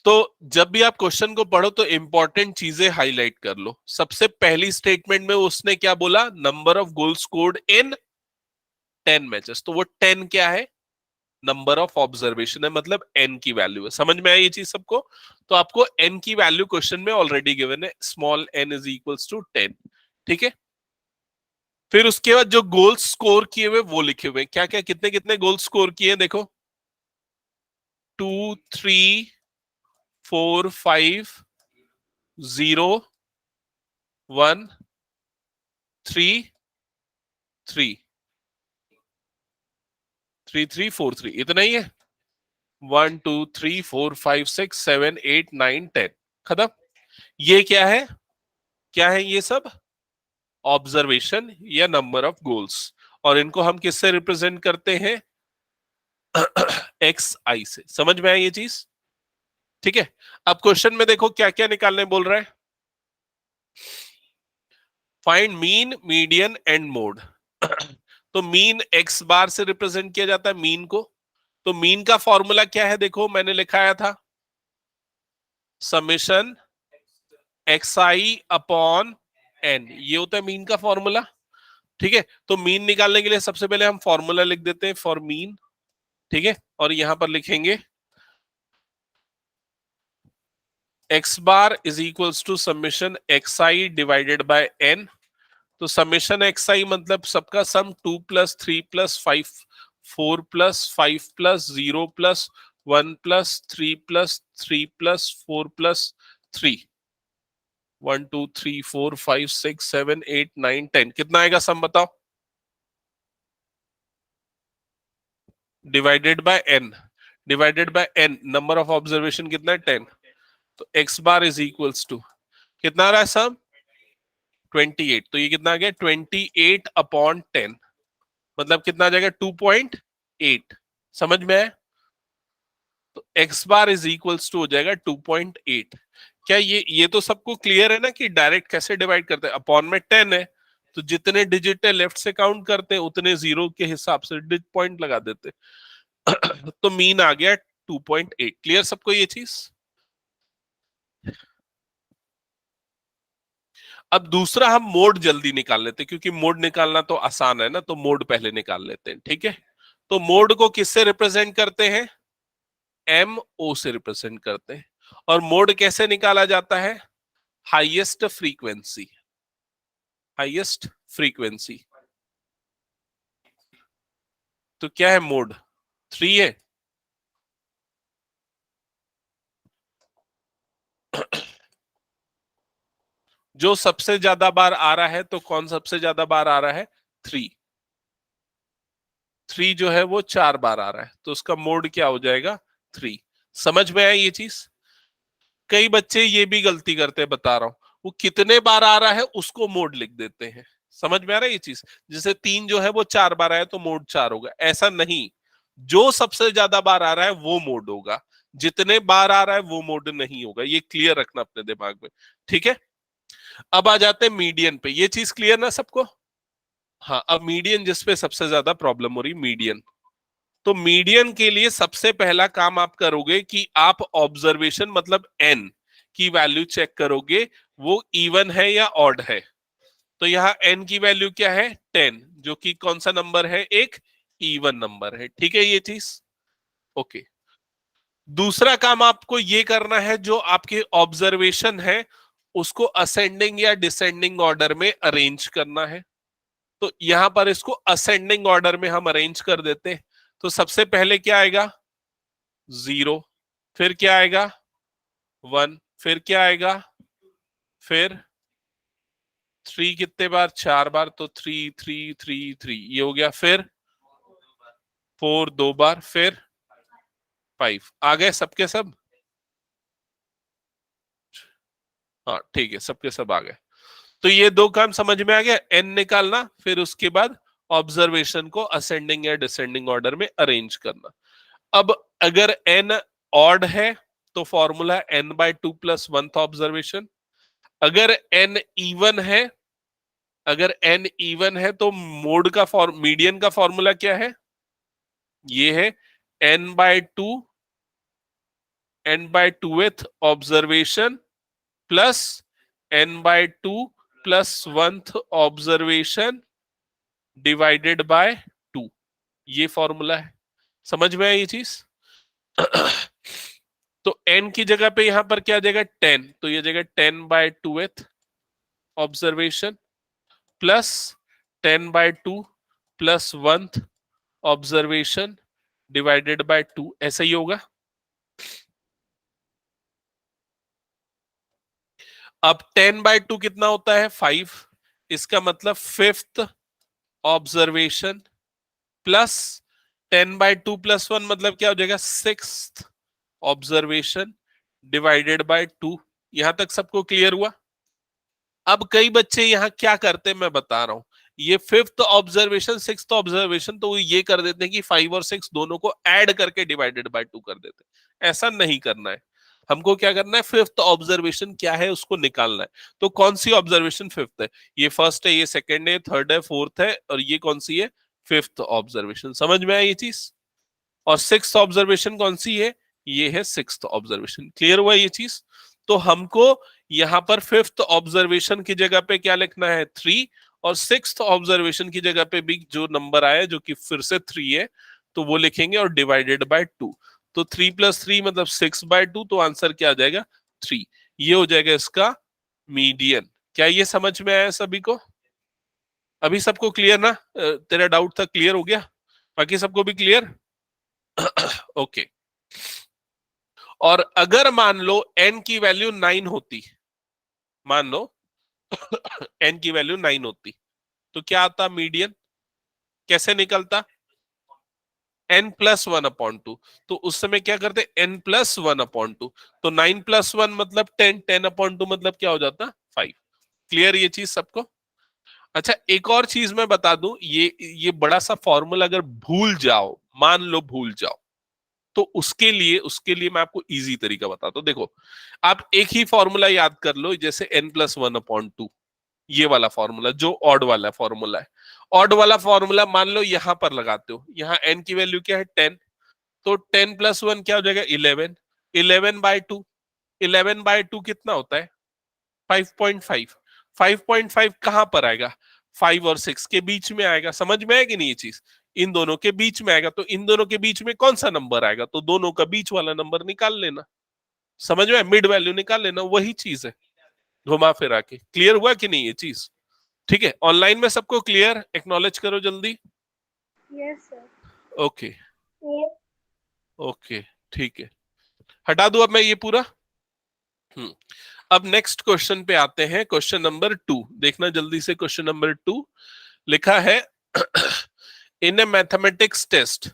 तो जब भी आप क्वेश्चन को पढ़ो तो इंपॉर्टेंट चीजें हाईलाइट कर लो। सबसे पहली स्टेटमेंट में उसने क्या बोला? Number of goal scored in 10 matches. तो वो 10 क्या है? नंबर ऑफ ऑब्जर्वेशन है, मतलब एन की वैल्यू है। समझ में आई ये चीज सबको? तो आपको एन की वैल्यू क्वेश्चन में ऑलरेडी गिवन है, small N is equals to 10, ठीक है। फिर उसके बाद जो गोल स्कोर किए हुए वो लिखे हुए, क्या क्या कितने कितने गोल स्कोर किए देखो, 2 3 4 5 0 1 3 3 3 3 4 3, इतना ही है। 1 2 3 4 5 6 7 8 9 10, खत्म। ये क्या है, क्या है ये सब, ऑब्जर्वेशन या नंबर ऑफ गोल्स, और इनको हम किससे रिप्रेजेंट करते हैं, एक्स आई से। समझ में आया ये चीज, ठीक है। अब क्वेश्चन में देखो क्या क्या निकालने बोल रहा है, find mean median and mode. तो मीन एक्स बार से रिप्रेजेंट किया जाता है मीन को। तो मीन का फॉर्मूला क्या है, देखो मैंने लिखाया था, summation X I upon N, ये होता है मीन का फॉर्मूला, ठीक है। तो मीन निकालने के लिए सबसे पहले हम फॉर्मूला लिख देते हैं फॉर मीन, ठीक है, और यहां पर लिखेंगे X bar is equals to summation X I divided by N. तो समेशन एक्स आई मतलब सबका sum 2 plus 3 plus 5 4 plus 5 plus 0 plus 1 plus 3 plus 3 plus 4 plus 3, 1 2 3 4 5 6 7 8 9 10, कितना आएगा सम बताओ, divided by N, divided by N number of observation कितना है 10। तो X bar is equals to कितना आ रहा है सम 28, तो ये कितना आ गया 28 अपॉन 10, मतलब कितना आ जाएगा 2.8। समझ में है, तो X bar is equals to हो जाएगा 2.8। क्या ये तो सबको क्लियर है ना कि डायरेक्ट कैसे डिवाइड करते हैं, अपॉन में 10 है, तो जितने डिजिट है लेफ्ट से काउंट करते हैं, उतने जीरो के हिसाब से पॉइंट लगा देते। तो मीन आ गया 2.8। क्लियर सबको ये चीज। अब दूसरा हम मोड जल्दी निकाल लेते हैं, क्योंकि मोड निकालना तो आसान है ना, तो मोड पहले निकाल लेते हैं, ठीक है। तो मोड को किससे रिप्रेजेंट करते हैं, एम ओ से रिप्रेजेंट करते हैं। और मोड कैसे निकाला जाता है, हाईएस्ट फ्रीक्वेंसी, हाईएस्ट फ्रीक्वेंसी। तो क्या है मोड, 3 है। जो सबसे ज्यादा बार आ रहा है, तो कौन सबसे ज्यादा बार आ रहा है, 3। 3 जो है वो 4 बार आ रहा है, तो उसका मोड क्या हो जाएगा, 3। समझ में आया ये चीज। कई बच्चे ये भी गलती करते हैं, बता रहा हूं, वो कितने बार आ रहा है उसको मोड लिख देते हैं। समझ में आ रहा है ये चीज, जैसे 3 जो है वो 4 बार आया तो मोड 4 होगा, ऐसा नहीं। जो सबसे ज्यादा बार आ रहा है वो मोड होगा, जितने बार आ रहा है वो मोड नहीं होगा, ये क्लियर रखना अपने दिमाग में, ठीक है। अब आ जाते हैं मीडियन पे, ये चीज क्लियर ना सबको। हाँ, अब मीडियन जिसपे सबसे ज्यादा प्रॉब्लम हो रही, मीडियन। तो मीडियन के लिए सबसे पहला काम आप करोगे कि आप ऑब्जर्वेशन मतलब एन की वैल्यू चेक करोगे, वो इवन है या ऑड है। तो यहाँ एन की वैल्यू क्या है, 10, जो कि कौन सा नंबर है, एक इवन नंबर है, ठीक है ये चीज, ओके। दूसरा काम आपको ये करना है, जो आपके ऑब्जर्वेशन है उसको असेंडिंग या डिसेंडिंग ऑर्डर में अरेंज करना है। तो यहां पर इसको असेंडिंग ऑर्डर में हम अरेंज कर देते हैं। तो सबसे पहले क्या आएगा, 0, फिर क्या आएगा 1, फिर क्या आएगा, फिर 3 कितने बार, 4 बार, तो 3 3 3 3 ये हो गया, फिर 4 2 बार, फिर 5 आ गए सबके सब। हाँ ठीक है, सबके सब आ गए। तो ये दो काम समझ में आ गया, एन निकालना, फिर उसके बाद ऑब्जर्वेशन को असेंडिंग या डिसेंडिंग ऑर्डर में अरेंज करना। अब अगर एन ऑड है तो formula n/2 plus 1th observation. अगर एन इवन है, अगर एन इवन है तो मोड का मीडियन का फॉर्मूला क्या है, ये है n/2, n/2th observation plus n/2 plus 1th observation divided by 2, ये फॉर्मूला है। समझ में आई ये चीज। तो n की जगह पे यहां पर क्या आ जाएगा 10, तो ये जगह 10/2th observation plus 10/2 plus 1th observation divided by 2, ऐसा ही होगा। अब 10/2 कितना होता है? 5। इसका मतलब 5th ऑब्जर्वेशन प्लस 10/2 प्लस 1 मतलब क्या हो जाएगा? 6th observation divided by 2। यहां तक सबको क्लियर हुआ? अब कई बच्चे यहां क्या करते हैं मैं बता रहा हूं। ये 5th ऑब्जर्वेशन 6th ऑब्जर्वेशन तो वो ये कर देते हैं कि 5 और 6 दोनों को ऐड करके डिवाइडेड बाय 2 कर देते हैं। ऐसा नहीं करना है। हमको क्या करना है? 5th ऑब्जर्वेशन क्या है उसको निकालना है। तो कौन सी ऑब्जर्वेशन 5th है? ये फर्स्ट है, ये सेकंड है, थर्ड है, फोर्थ है, और ये कौन सी है? 5th observation. समझ में आई ये चीज? और 6th ऑब्जर्वेशन कौन सी है? ये है 6th ऑब्जर्वेशन। क्लियर हुआ ये चीज? तो हमको यहां पर 5th ऑब्जर्वेशन की जगह पे क्या लिखना है? 3। और 6th ऑब्जर्वेशन की जगह पे भी जो नंबर आया जो कि फिर से 3 है, तो वो लिखेंगे और डिवाइडेड बाय 2। तो 3 + 3 मतलब 6/2, तो आंसर क्या आ जाएगा? 3। ये हो जाएगा इसका मीडियन। क्या ये समझ में आया सभी को? अभी सबको क्लियर ना? तेरा डाउट था, क्लियर हो गया? बाकी सबको भी क्लियर? ओके। और अगर मान लो n की वैल्यू 9 होती, मान लो n की वैल्यू 9 होती, तो क्या आता मीडियन? कैसे निकलता? n+1/2। तो उस समय क्या करते? n+1/2। तो 9+1 मतलब 10, 10/2 मतलब क्या हो जाता? 5। क्लियर ये चीज सबको? अच्छा, एक और चीज मैं बता दूं, ये बड़ा सा फॉर्मूला अगर भूल जाओ, मान लो भूल जाओ, तो उसके लिए मैं आपको इजी तरीका बताता हूं। देखो, आप एक ही फॉर्मूला याद कर लो, जैसे n+1/2, ये वाला फॉर्मूला जो ऑड वाला फॉर्मूला है। ऑड वाला फॉर्मूला मान लो यहां पर लगाते हो, यहां n की वैल्यू क्या है? 10। तो 10+1 क्या हो जाएगा? 11। 11/2, 11/2 कितना होता है? 5.5। 5.5 कहां पर आएगा? 5 और 6 के बीच में आएगा। समझ में आएगी नहीं ये चीज? इन दोनों के बीच में आएगा। तो इन दोनों के बीच में कौन सा नंबर आएगा? तो दोनों का बीच वाला नंबर निकाल लेना। समझ में? मिड वैल्यू निकाल लेना, वही चीज है घुमा फिरा के। क्लियर हुआ कि नहीं ये चीज? ठीक है, ऑनलाइन में सबको क्लियर? एक्नॉलेज करो जल्दी। Yes, sir. ओके। ओके, ठीक है, हटा दो अब मैं ये पूरा। अब नेक्स्ट क्वेश्चन पे आते हैं। क्वेश्चन नंबर 2 देखना जल्दी से। क्वेश्चन नंबर 2 लिखा है in a mathematics test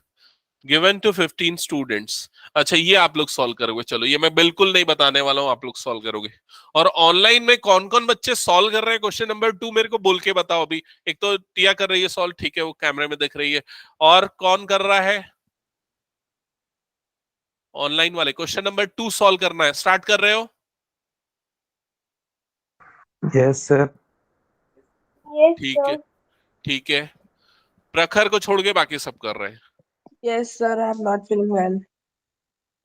given to 15 students. अच्छा, ये आप लोग सॉल्व करोगे? चलो, ये मैं बिल्कुल नहीं बताने वाला हूं, आप लोग सॉल्व करोगे। और ऑनलाइन में कौन कौन बच्चे सॉल्व कर रहे हैं क्वेश्चन नंबर 2 मेरे को बोल के बताओ अभी। एक तो टिया कर रही है सॉल्व, ठीक है, वो कैमरे में दिख रही है। और कौन कर रहा है? ऑनलाइन वाले क्वेश्चन नंबर 2 सॉल्व करना है, स्टार्ट कर रहे हो? Yes sir. Yes, ठीक है, sir. ठीक है। प्रखर को छोड़ के बाकी सब कर रहे हैं। Yes, sir. I'm not feeling well.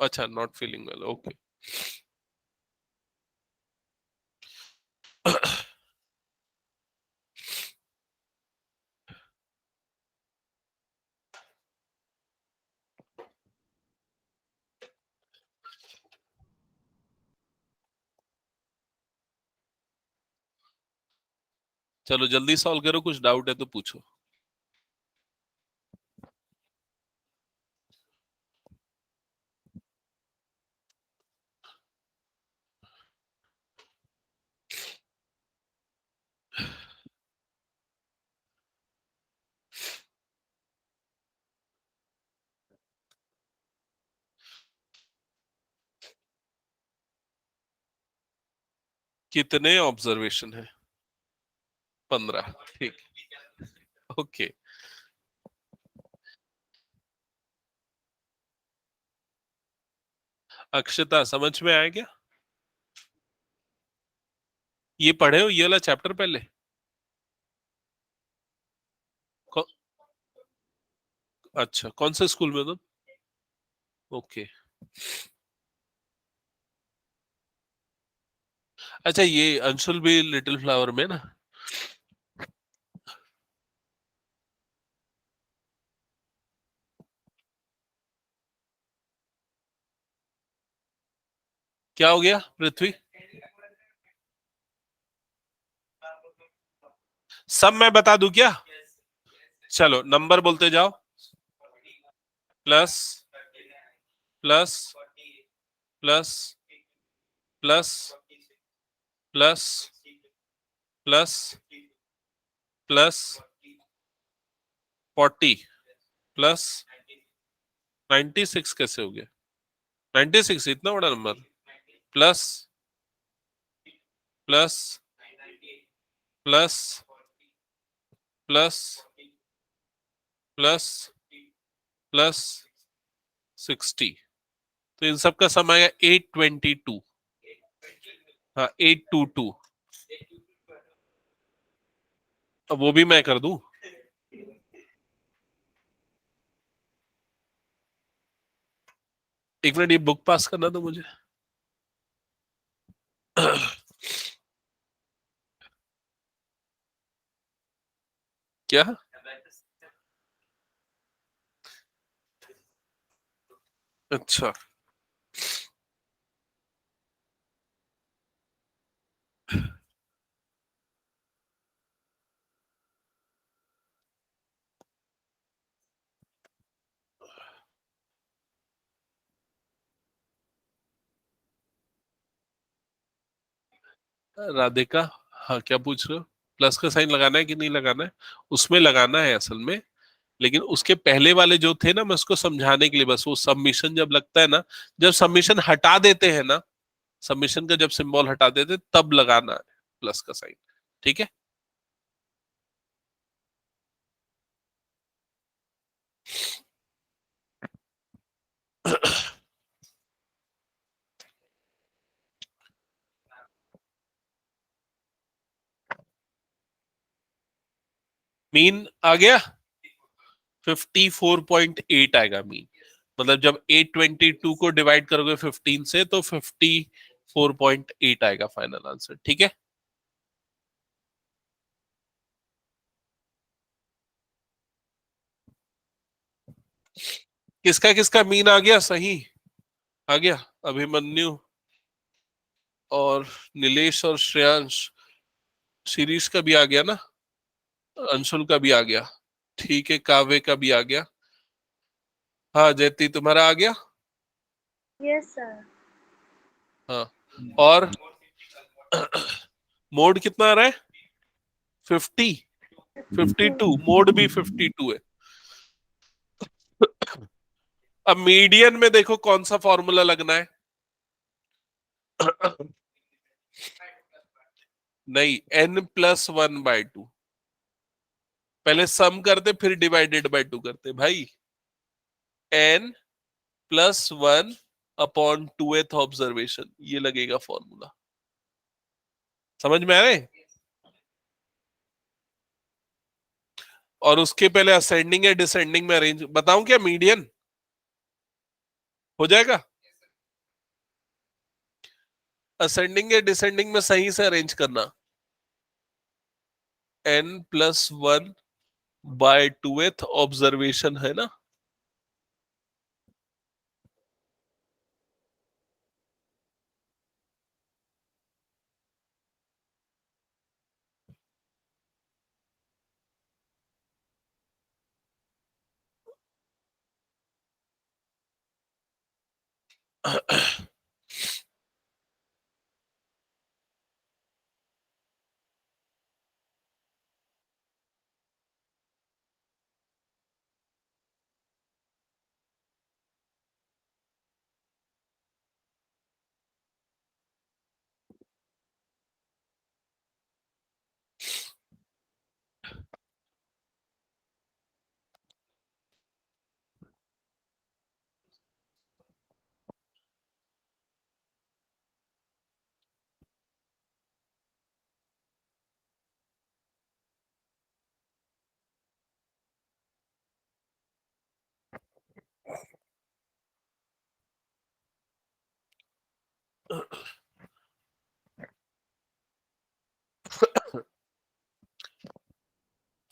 अच्छा, नॉट फीलिंग वेल, ओके। चलो जल्दी सॉल्व करो, कुछ डाउट है तो पूछो। कितने ऑब्जर्वेशन है? 15। ठीक, ओके। अक्षता, समझ में आया क्या? ये पढ़े हो ये वाला चैप्टर पहले? कौ, अच्छा, कौन से स्कूल में तुम? ओके। अच्छा, ये अंशुल भी लिटिल फ्लावर में ना? क्या हो गया पृथ्वी? सब मैं बता दूं क्या? चलो नंबर बोलते जाओ। Plus plus plus plus plus plus plus 40 plus 96 कैसे हो गया? 96 इतना बड़ा number. Plus plus plus plus plus plus 60, तो इन सब का सम आएगा 822। हाँ 822। अब वो भी मैं कर दूं? एक मिनट, ये बुक पास करना तो मुझे। क्या? अच्छा, राधिका, हाँ क्या पूछ रहे हो? प्लस का साइन लगाना है कि नहीं लगाना है? उसमें लगाना है असल में, लेकिन उसके पहले वाले जो थे ना, मैं उसको समझाने के लिए, बस वो सबमिशन जब लगता है ना, जब सबमिशन हटा देते हैं ना, सबमिशन का जब सिंबल हटा देते हैं, तब लगाना है प्लस का साइन। ठीक है। मीन आ गया 54.8 आएगा मीन। मतलब जब 822 को डिवाइड करोगे 15 से तो 54.8 आएगा फाइनल आंसर। ठीक है। किसका किसका मीन आ गया? सही आ गया। अभिमन्यु और नीलेश और श्रेयांश। शिरीष का भी आ गया ना? अंशुल का भी आ गया। ठीक है, काव्य का भी आ गया। हाँ जयती, तुम्हारा आ गया? Yes, sir. हाँ। और मोड कितना आ रहा है? 50, 52। मोड भी 52 है। अब मीडियन में देखो कौन सा फॉर्मूला लगना है। नहीं, n+1/2। पहले सम करते फिर डिवाइडेड बाय 2 करते भाई। n+1/2th ऑब्जर्वेशन, ये लगेगा फॉर्मूला। समझ में आ रहे? और उसके पहले असेंडिंग या डिसेंडिंग में अरेंज बताऊं क्या? मीडियन हो जाएगा। असेंडिंग या डिसेंडिंग में सही से अरेंज करना। n+1/2th ऑब्जर्वेशन है ना।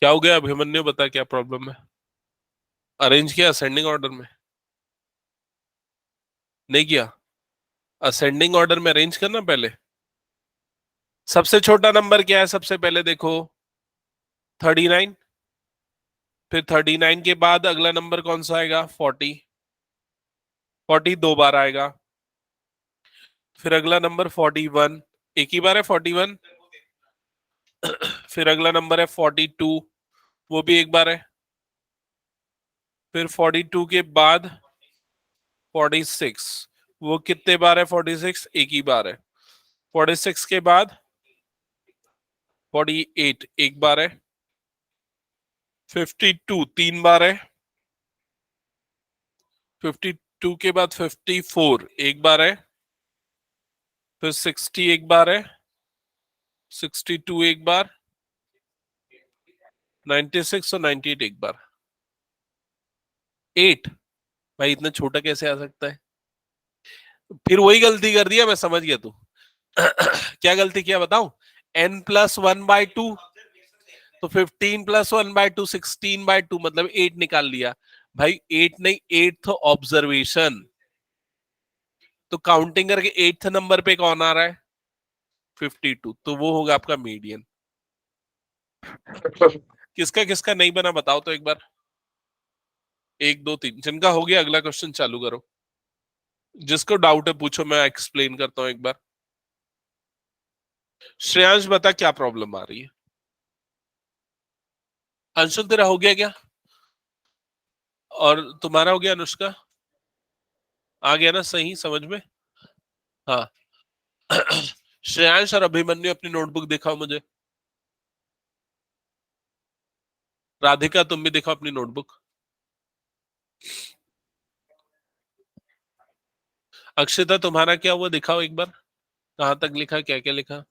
क्या हो गया अभिमन्यु, बता क्या प्रॉब्लम है? अरेंज किया असेंडिंग ऑर्डर में? नहीं किया? असेंडिंग ऑर्डर में अरेंज करना पहले। सबसे छोटा नंबर क्या है सबसे पहले देखो? 39। फिर 39 के बाद अगला नंबर कौन सा आएगा? 40। 40 दो बार आएगा। फिर अगला नंबर 41, एक ही बार है 41। फिर अगला नंबर है 42, वो भी एक बार है। फिर 42 के बाद 46, वो कितने बार है? 46 एक ही बार है। 46 के बाद 48 एक बार है। 52 तीन बार है। 52 के बाद 54 एक बार है। फिर 60 एक बार है। 62 एक बार। 96 और 98 एक बार। 8 भाई इतना छोटा कैसे आ सकता है? फिर वही गलती कर दिया, मैं समझ गया तू। क्या गलती किया बताऊं? n+1/2, तो 15+1/2 16/2 मतलब 8 निकाल लिया। भाई 8 नहीं, 8th ऑब्जर्वेशन। तो काउंटिंग करके 8th नंबर पे कौन आ रहा है? 52, तो वो होगा आपका मीडियन। किसका किसका नहीं बना बताओ तो एक बार। 1 2 3 जिनका हो गया अगला क्वेश्चन चालू करो। जिसको डाउट है पूछो, मैं एक्सप्लेन करता हूं एक बार। श्रेयांश बता क्या प्रॉब्लम आ रही है? अंशुल तेरा हो गया क्या? और तुम्हारा हो गया अनुष्का? आ गया ना सही समझ में? हाँ। श्रेयांश और अभिमन्यु अपनी नोटबुक दिखाओ मुझे। राधिका तुम भी दिखाओ अपनी नोटबुक। अक्षिता तुम्हारा क्या हुआ दिखाओ एक बार। कहां तक लिखा, क्या क्या लिखा?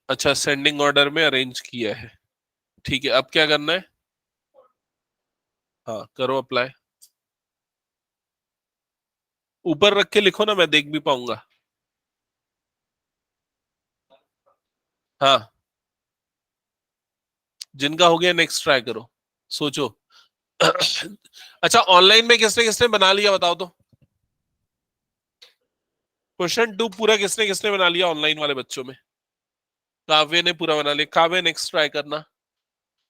अच्छा, सेंडिंग ऑर्डर में अरेंज किया है। ठीक है, अब क्या करना है? हाँ करो अप्लाई। ऊपर रख के लिखो ना, मैं देख भी पाऊंगा। हाँ, जिनका हो गया नेक्स्ट ट्राई करो। सोचो। अच्छा, ऑनलाइन में किसने किसने बना लिया बताओ तो। क्वेश्चन 2 पूरा किसने किसने बना लिया ऑनलाइन वाले बच्चों में? काव्य ने पूरा बना लिया। काव्य नेक्स्ट ट्राई करना।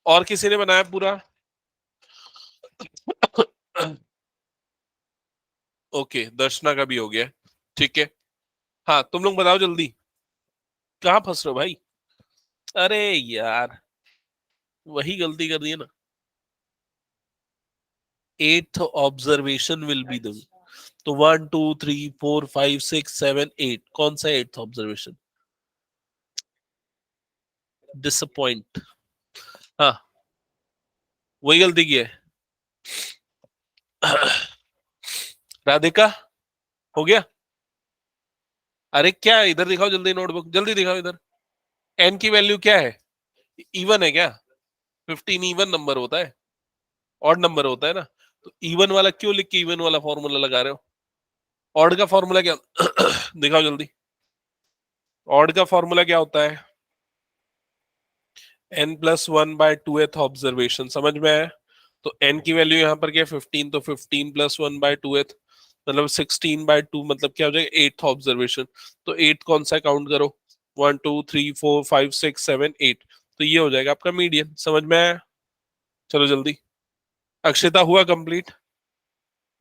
और किसी ने बनाया पूरा? ओके, दर्शना का भी हो गया। ठीक है। हाँ तुम लोग बताओ जल्दी। कहाँ फंस रहे हो भाई? अरे यार, वही गलती कर दी है ना। 8th observation will be the, तो 1 2 3 4 5 6 7 8 कौन सा 8th ऑब्जर्वेशन? डिसअपॉइंट। हाँ, वही गलती की है। राधिका हो गया? अरे क्या, इधर दिखाओ जल्दी नोटबुक, जल्दी दिखाओ इधर। एन की वैल्यू क्या है? इवन है क्या? 15 इवन नंबर होता है, ऑड नंबर होता है ना। तो इवन वाला क्यों लिख के इवन वाला फॉर्मूला लगा रहे हो? ऑड का फॉर्मूला क्या? दिखाओ जल्दी। ऑड का फॉर्मूला क्या होता है? n+1/2th ऑब्जर्वेशन, समझ में आया? तो n की वैल्यू यहाँ पर क्या है? 15, तो 15+1/2th मतलब 16/2 मतलब क्या हो जाएगा? 8th observation. तो 8 कौन सा काउंट करो? 1 2 3 4 5 6 7 8, तो ये हो जाएगा आपका मीडियन। समझ में आया? चलो जल्दी। अक्षिता हुआ कंप्लीट?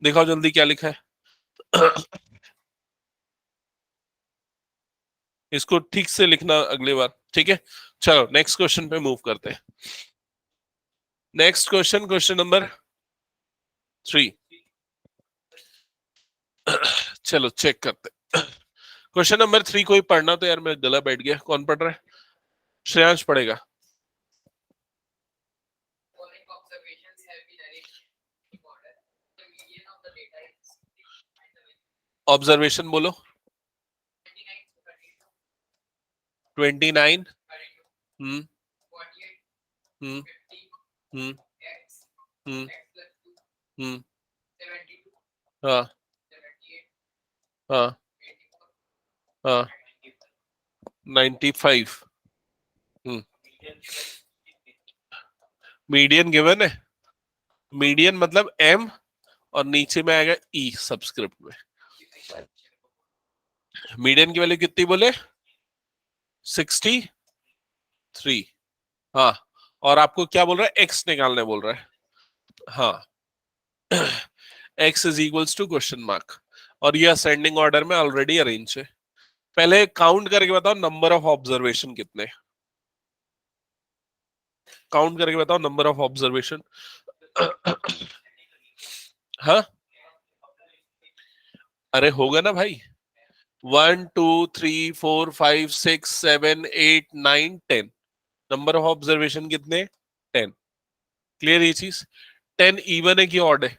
दिखाओ जल्दी क्या लिखा है। इसको ठीक से लिखना अगली बार, ठीक है? चलो नेक्स्ट क्वेश्चन पे मूव करते हैं। Next question, question number 3। चलो चेक करते। क्वेश्चन नंबर 3 कोई पढ़ना तो यार, मेरा गला बैठ गया। कौन पढ़ रहा है? श्रेयांश पढ़ेगा। ऑब्जर्वेशन बोलो। 29। हम्म हम्म हम्म हम्म हम्म। हाँ हाँ हाँ। 95। हम्म। मीडियन गिवन है। मीडियन मतलब एम, और नीचे में आएगा ई सबस्क्रिप्ट में। मीडियन की वैल्यू कितनी बोले? 60। 3। हाँ, और आपको क्या बोल रहा है, एक्स निकालने बोल रहा है। हाँ, X is equals to question mark, और ये असेंडिंग ऑर्डर में ऑलरेडी अरेंज है। पहले काउंट करके बताओ नंबर ऑफ ऑब्जर्वेशन कितने, काउंट करके बताओ नंबर ऑफ ऑब्जर्वेशन। हाँ, अरे होगा ना भाई, 1 2 3 4 5 6 7 8 9 10। नंबर ऑफ ऑब्जर्वेशन कितने, 10। क्लियर ये चीज। 10 इवन है कि ऑड है,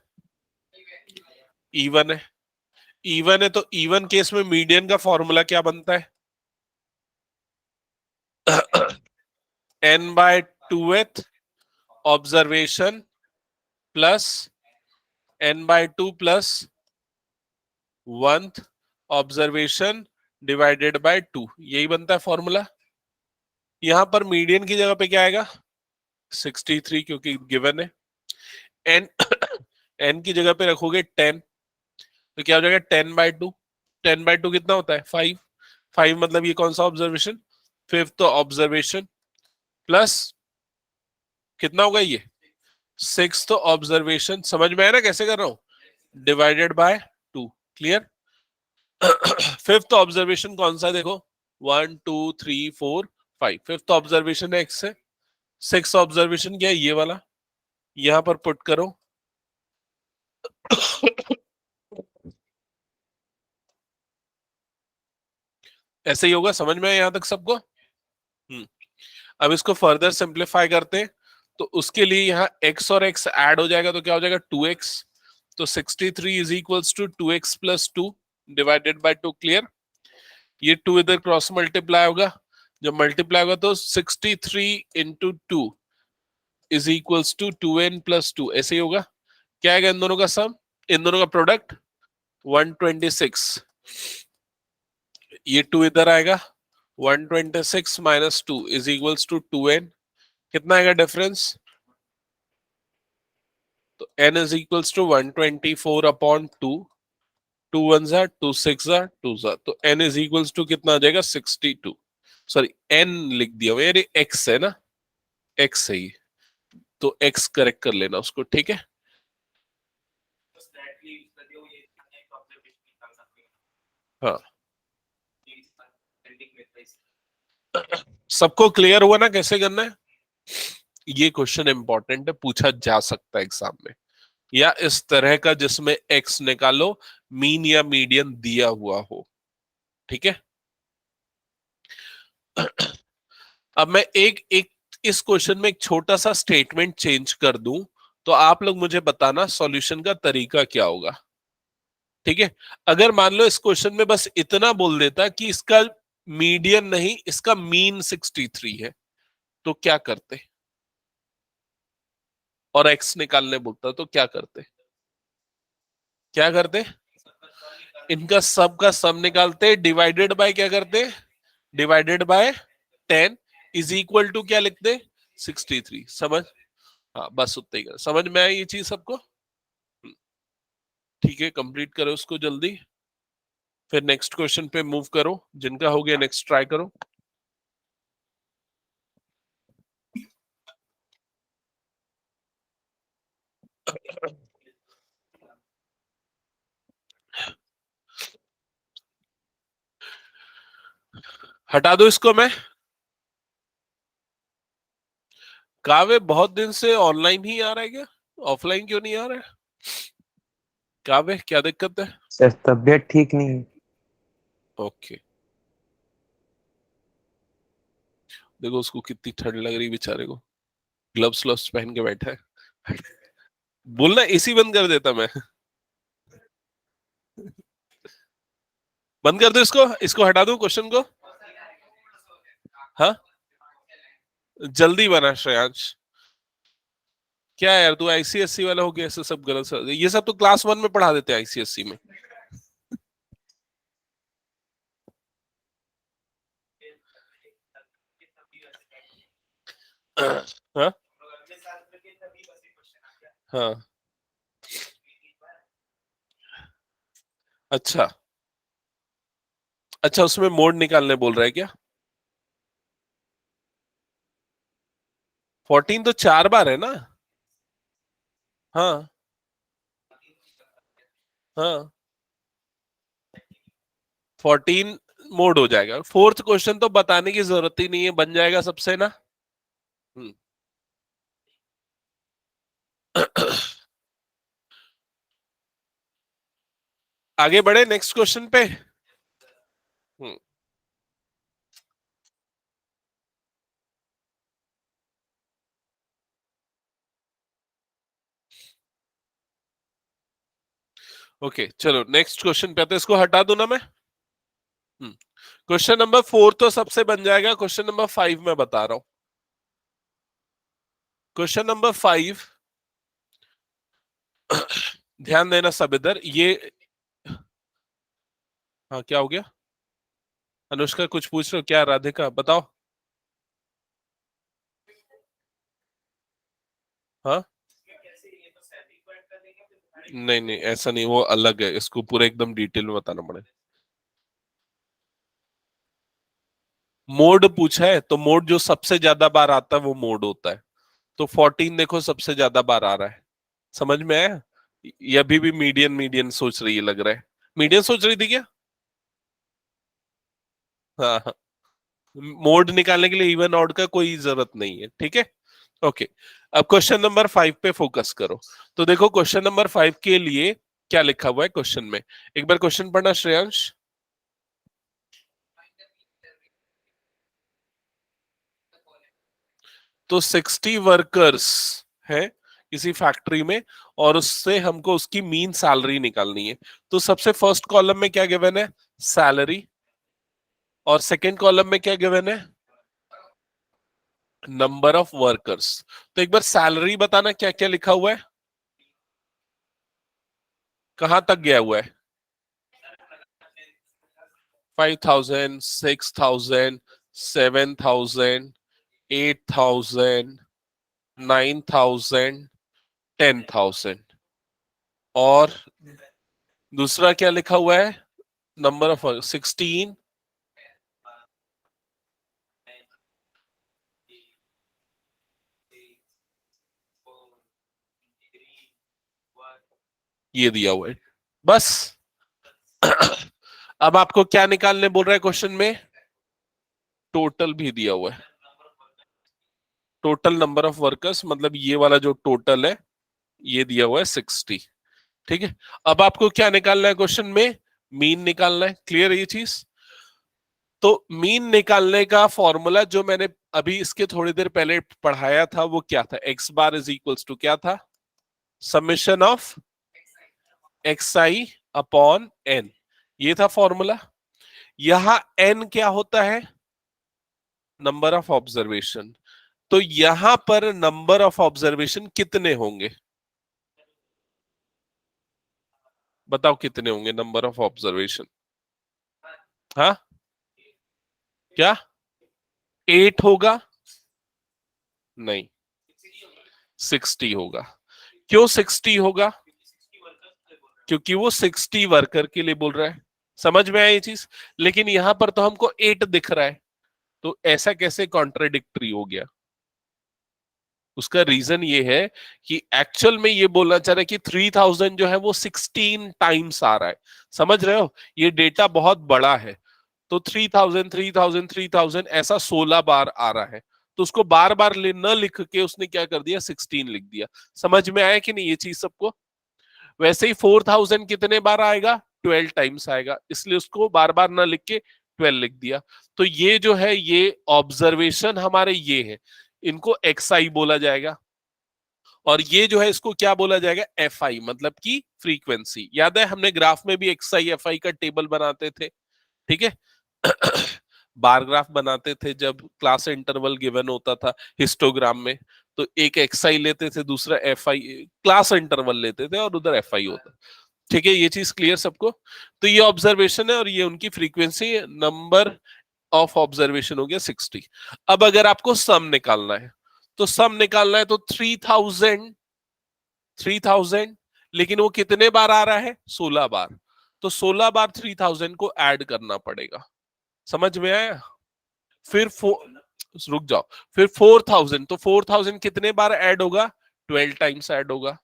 इवन है। इवन है तो इवन केस में मीडियन का फॉर्मूला क्या बनता है, n/2th observation plus n/2 plus 1th observation divided by 2, यही बनता है फॉर्मूला। यहां पर मीडियन की जगह पे क्या आएगा, 63, क्योंकि गिवन है। एन एन की जगह पे रखोगे 10, तो क्या हो जाएगा 10/2। 10/2 कितना होता है, 5। 5 मतलब ये कौन सा ऑब्जर्वेशन, 5th ऑब्जर्वेशन, प्लस कितना होगा ये, 6th ऑब्जर्वेशन। समझ में आया ना कैसे कर रहा हूं, divided by 2। Clear. 5th observation कौन सा है, देखो 1 2 3 4 5, 5th ऑब्जर्वेशन है एक्स है। 6th ऑब्जर्वेशन क्या है, ये वाला, यहां पर पुट करो। ऐसे ही होगा, समझ में आया यहां तक सबको। अब इसको फर्दर सिंप्लीफाई करते हैं, तो उसके लिए यहाँ x और x ऐड हो जाएगा, तो क्या हो जाएगा 2x। तो 63 is equals to 2x plus 2 divided by 2। Clear. ये 2 इधर क्रॉस मल्टीप्लाई होगा, जब मल्टीप्लाई होगा तो 63 into 2 is equals to 2n plus 2, ऐसे ही होगा। क्या आएगा इन दोनों का सम, इन दोनों का प्रोडक्ट 126। ये 2 इधर आएगा, 126 minus 2 is equals to 2n। कितना आएगा डिफरेंस, तो n is equals to 124 upon 2। 2 1 जा 2 6 जा 2 जा, तो n इज इक्वल्स टू कितना आ जाएगा 62। सॉरी n लिख दिया हुआ, ये x है ना, x है ये, तो x करेक्ट कर लेना उसको, ठीक है। हाँ, सबको क्लियर हुआ ना कैसे करना है। ये क्वेश्चन इंपॉर्टेंट है, पूछा जा सकता है एग्जाम में, या इस तरह का जिसमें x निकालो, मीन या मीडियन दिया हुआ हो, ठीक है। अब मैं एक एक इस क्वेश्चन में एक छोटा सा स्टेटमेंट चेंज कर दूं, तो आप लोग मुझे बताना सॉल्यूशन का तरीका क्या होगा, ठीक है। अगर मान लो इस क्वेश्चन में बस इतना बोल देता कि इसका मीडियन नहीं, इसका मीन 63 है, तो क्या करते, और एक्स निकालने बोलता तो क्या करते, क्या करते, इनका सब का सम निकालते, डिवाइडेड बाय क्या करते, divided by 10 is equal to क्या लिखते, 63। समझ, हाँ बस उतना ही कर, समझ में आई ये चीज सबको। ठीक है, कंप्लीट करो उसको जल्दी, फिर नेक्स्ट क्वेश्चन पे मूव करो, जिनका हो गया नेक्स्ट ट्राई करो। हटा दो इसको मैं। काव्य बहुत दिन से ऑनलाइन ही आ रहा है क्या, ऑफलाइन क्यों नहीं आ रहा है, काव्य क्या दिक्कत है। सर तबीयत ठीक नहीं है। ओके, देखो उसको कितनी ठंड लग रही बेचारे को, ग्लव्स व्लव्स पहन के बैठा है। बोलना एसी बंद कर देता मैं। बंद कर दो इसको, इसको हटा दो क्वेश्चन को। हाँ, जल्दी बना श्रेयांश। क्या यार तू आईसीएससी वाला हो गया, ऐसे सब गलत ये सब तो क्लास 1 में पढ़ा देते हैं आईसीएससी में। हाँ हाँ, अच्छा अच्छा, उसमें मोड निकालने बोल रहा है क्या। 14 तो 4 बार है ना। हाँ हाँ, 14 मोड हो जाएगा। फोर्थ क्वेश्चन तो बताने की जरूरत ही नहीं है, बन जाएगा सबसे ना। हम्म। आगे बढ़े नेक्स्ट क्वेश्चन पे। हम्म। ओके चलो नेक्स्ट क्वेश्चन पे आते हैं, इसको हटा दूं ना मैं। क्वेश्चन नंबर 4 तो सबसे बन जाएगा, क्वेश्चन नंबर 5 मैं बता रहा हूं। क्वेश्चन नंबर 5, ध्यान देना सब इधर ये। हाँ क्या हो गया? अनुष्का कुछ पूछ रहे हो क्या? राधिका बताओ। हाँ नहीं नहीं ऐसा नहीं, वो अलग है, इसको पूरा एकदम डिटेल में बताना पड़ेगा। मोड पूछा है तो मोड जो सबसे ज्यादा बार आता है वो मोड होता है। तो 14 देखो सबसे ज्यादा बार आ रहा है। समझ में आया? ये अभी भी मीडियन मीडियन सोच रही है लग रहा है। मीडियन सोच रही थी क्या? हाँ हाँ। मोड निकालने के लिए इवन ऑड का कोई जरूरत नहीं है, ठीक है। ओके, अब क्वेश्चन नंबर 5 पे फोकस करो। तो देखो क्वेश्चन नंबर 5 के लिए क्या लिखा हुआ है क्वेश्चन में, एक बार क्वेश्चन पढ़ना श्रेयांश। तो 60 वर्कर्स है किसी फैक्ट्री में, और उससे हमको उसकी मीन सैलरी निकालनी है। तो सबसे फर्स्ट कॉलम में क्या गिवन है? सैलरी। और सेकंड कॉलम में क्या गिवन है? Number of workers. तो एक बार सैलरी बताना क्या क्या लिखा हुआ है, कहां तक गया हुआ है? 5,000, 6,000, 7,000, 8,000, 9,000, 10,000। और दूसरा क्या लिखा हुआ है? नंबर ऑफ 16, ये दिया हुआ है बस। अब आपको क्या निकालने बोल रहा है क्वेश्चन में? टोटल भी दिया हुआ है, टोटल नंबर ऑफ वर्कर्स, मतलब ये वाला जो टोटल है ये दिया हुआ है 60। ठीक है, अब आपको क्या निकालना है क्वेश्चन में? मीन निकालना है। क्लियर है ये चीज? तो मीन निकालने का फॉर्मूला जो मैंने अभी इसके थोड़ी देर पहले पढ़ाया था वो क्या था? X bar is equals to क्या था? Summation of X I upon N, ये था फॉर्मूला। यहां एन क्या होता है? Number of observation. तो यहां पर नंबर ऑफ ऑब्जर्वेशन कितने होंगे? बताओ कितने होंगे नंबर ऑफ ऑब्जर्वेशन? हाँ क्या? 8 होगा? नहीं, 60 होगा। क्यों 60 होगा? क्योंकि वो 60 वर्कर के लिए बोल रहा है। समझ में आया ये चीज? लेकिन यहां पर तो हमको 8 दिख रहा है, तो ऐसा कैसे कॉन्ट्राडिक्टरी हो गया? उसका रीजन ये है कि एक्चुअल में ये बोलना चाह रहा है कि 3000 जो है वो 16 टाइम्स आ रहा है। समझ रहे हो? ये डेटा बहुत बड़ा है, तो 3000 3000 3000 ऐसा 16 बार आ रहा है। तो उसको बार बार न लिख के उसने क्या कर दिया? 16 लिख दिया। समझ में आया कि नहीं ये चीज सबको? वैसे ही 4000 कितने बार आएगा? 12 टाइम्स आएगा, इसलिए उसको बार बार ना लिख के 12 लिख दिया। तो ये जो है ये ऑब्जर्वेशन हमारे ये है, इनको एक्सआई बोला जाएगा। और ये जो है इसको क्या बोला जाएगा? एफ आई, मतलब कि फ्रीक्वेंसी। याद है हमने ग्राफ में भी एक्सआई एफ आई का टेबल बनाते थे, ठीक है। बार ग्राफ बनाते थे जब क्लास इंटरवल गिवन होता था हिस्टोग्राम में, तो एक एक्सआई लेते थे, दूसरा एफ आई, क्लास इंटरवल लेते थे और उधर एफ आई होता। ठीक है, ये चीज क्लियर सबको? तो ये ऑब्जर्वेशन है और ये उनकी फ्रीक्वेंसी, नंबर ऑफ ऑब्जर्वेशन हो गया 60। अब अगर आपको सम निकालना है, तो सम निकालना है तो 3000, 3000, लेकिन वो कितने बार आ रहा है? 16 बार। तो 16 बार 3000 को ऐड करना पड़ेगा। समझ में आया? फिर रुक जाओ, फिर 4000, तो 4000 कितने बार ऐड होगा? 12 टाइम्स ऐड होगा।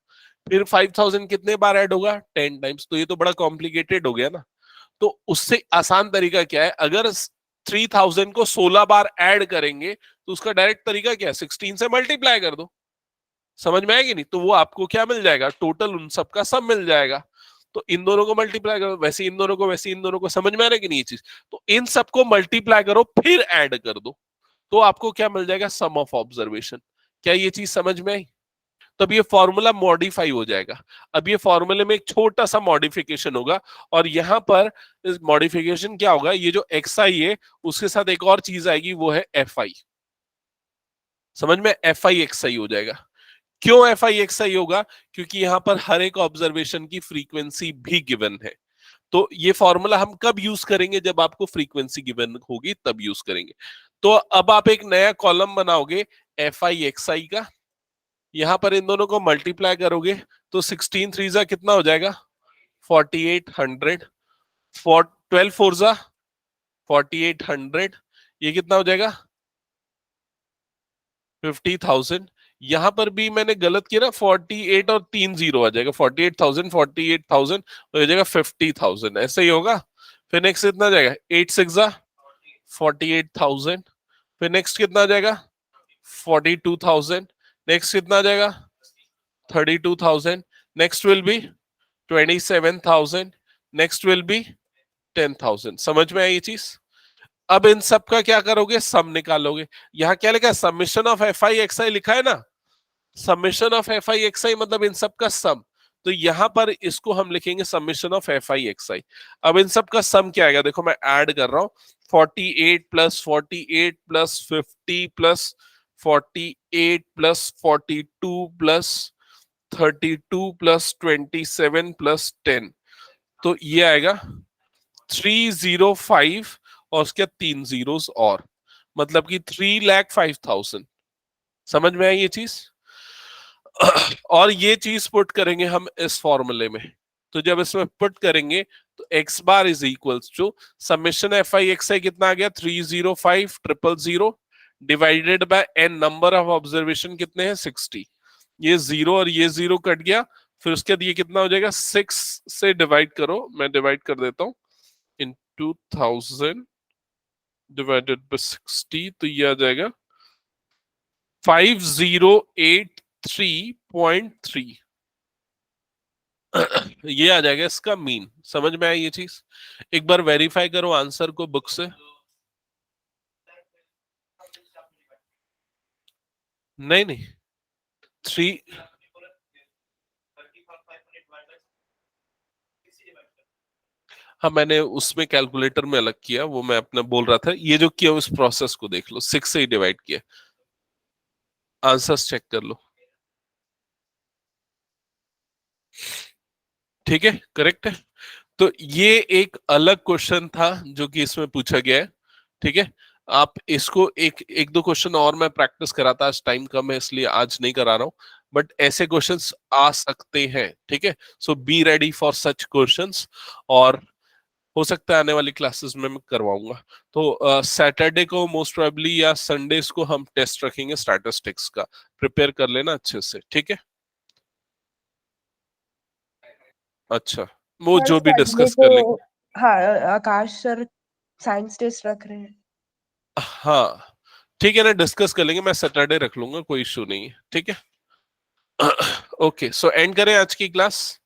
फिर 5000 कितने बार ऐड होगा? 10 टाइम्स। तो ये तो बड़ा कॉम्प्लिकेटेड हो गया ना। तो उससे आसान तरीका क्या है? अगर 3000 को 16 बार ऐड करेंगे तो उसका डायरेक्ट तरीका क्या है? 16 से मल्टीप्लाई कर दो। समझ में आएगी नहीं? तो वो आपको क्या मिल जाएगा? टोटल उन सबका सब मिल जाएगा। तो इन दोनों को मल्टीप्लाई करो, वैसे इन दोनों को, वैसे इन दोनों को। समझ में आ रहा है कि नहीं ये चीज? तो इन सबको मल्टीप्लाई करो फिर ऐड कर दो, तो आपको क्या मिल जाएगा? सम ऑफ ऑब्जर्वेशन। क्या ये चीज समझ में आई? तब ये फॉर्मूला मॉडिफाई हो जाएगा। अब ये फॉर्मूले में एक छोटा सा मॉडिफिकेशन होगा, और यहां पर मॉडिफिकेशन क्या होगा? ये जो एक्स आई है उसके साथ एक और चीज आएगी, वो है एफ आई। समझ में? एफ आई एक्स आई हो जाएगा। क्यों एफ आई एक्स आई होगा? क्योंकि यहां पर हर एक ऑब्जर्वेशन की फ्रीक्वेंसी भी गिवन है। तो ये फॉर्मूला हम कब यूज करेंगे? जब आपको फ्रीक्वेंसी गिवन होगी तब यूज करेंगे। तो अब आप एक नया कॉलम बनाओगे एफ आई एक्स आई का, यहां पर इन दोनों को मल्टीप्लाई करोगे तो 16 3 जा कितना हो जाएगा? 4800। 12 4 जा 4800, ये कितना हो जाएगा? 50,000। यहां पर भी मैंने गलत किया ना, 48 और 3 जीरो आ जाएगा, 48,000 48,000 हो जाएगा 50,000, ऐसे ही होगा। फिर नेक्स्ट कितना आ जाएगा? 8 6 जा 48,000। फिर नेक्स्ट कितना आ जाएगा? 42,000। नेक्स्ट कितना आ जाएगा? 32,000। Next will be 27,000। Next will be 10,000। समझ में आई ये चीज? अब इन सब का क्या करोगे? सम निकालोगे। यहाँ क्या लिखा है? Summation of F I X I लिखा है ना। Summation of F I X I मतलब इन सब का सम। तो यहां पर इसको हम लिखेंगे summation of F I X I. अब इन सब का सम क्या आएगा? देखो मैं ऐड कर रहा हूं, 48 plus 48 plus 50 plus 48 plus 42 plus 32 plus 27 plus 10, तो ये आएगा 305, और उसके 3 जीरोस और, मतलब कि 3,05,000। समझ में आई ये चीज? और ये चीज पुट करेंगे हम इस फॉर्मूले में। तो जब इसमें पुट करेंगे तो X bar is equals to summation F I X I कितना आ गया? 305,000 divided by N, number of observation कितने हैं? 60। ये जीरो और ये जीरो कट गया, फिर उसके बाद ये कितना हो जाएगा? 6 से डिवाइड करो, मैं डिवाइड कर देता हूं, इन 2000 डिवाइडेड बाय 60, तो ये आ जाएगा 5083.3। ये आ जाएगा इसका मीन। समझ में आई ये चीज? एक बार वेरीफाई करो आंसर को बुक से। नहीं नहीं, 3, हाँ मैंने उसमें कैलकुलेटर में अलग किया, वो मैं अपना बोल रहा था। ये जो किया उस प्रोसेस को देख लो, 6 से ही डिवाइड किया। आंसर्स चेक कर लो, ठीक है, करेक्ट है। तो ये एक अलग क्वेश्चन था जो कि इसमें पूछा गया है, ठीक है। आप इसको एक एक दो क्वेश्चन और मैं प्रैक्टिस कराता, आज टाइम कम है इसलिए आज नहीं करा रहा हूं, बट ऐसे क्वेश्चंस आ सकते हैं, ठीक है। So be ready for such questions, और हो सकता है आने वाली क्लासेस में मैं करवाऊंगा। तो सैटरडे को मोस्ट प्रोबेबली या संडेज को हम टेस्ट रखेंगे स्टैटिस्टिक्स का, प्रिपेयर कर लेना अच्छे से, ठीक है। अच्छा, वो सर जो भी सैटरडे डिस्कस को, कर लेंगे। हाँ, आकाश सर साइंस टेस्ट रख रहे हैं। हाँ ठीक है ना, डिस्कस कर लेंगे, मैं सैटरडे रख लूंगा, कोई इशू नहीं है, ठीक है। ओके, सो एंड करें आज की क्लास।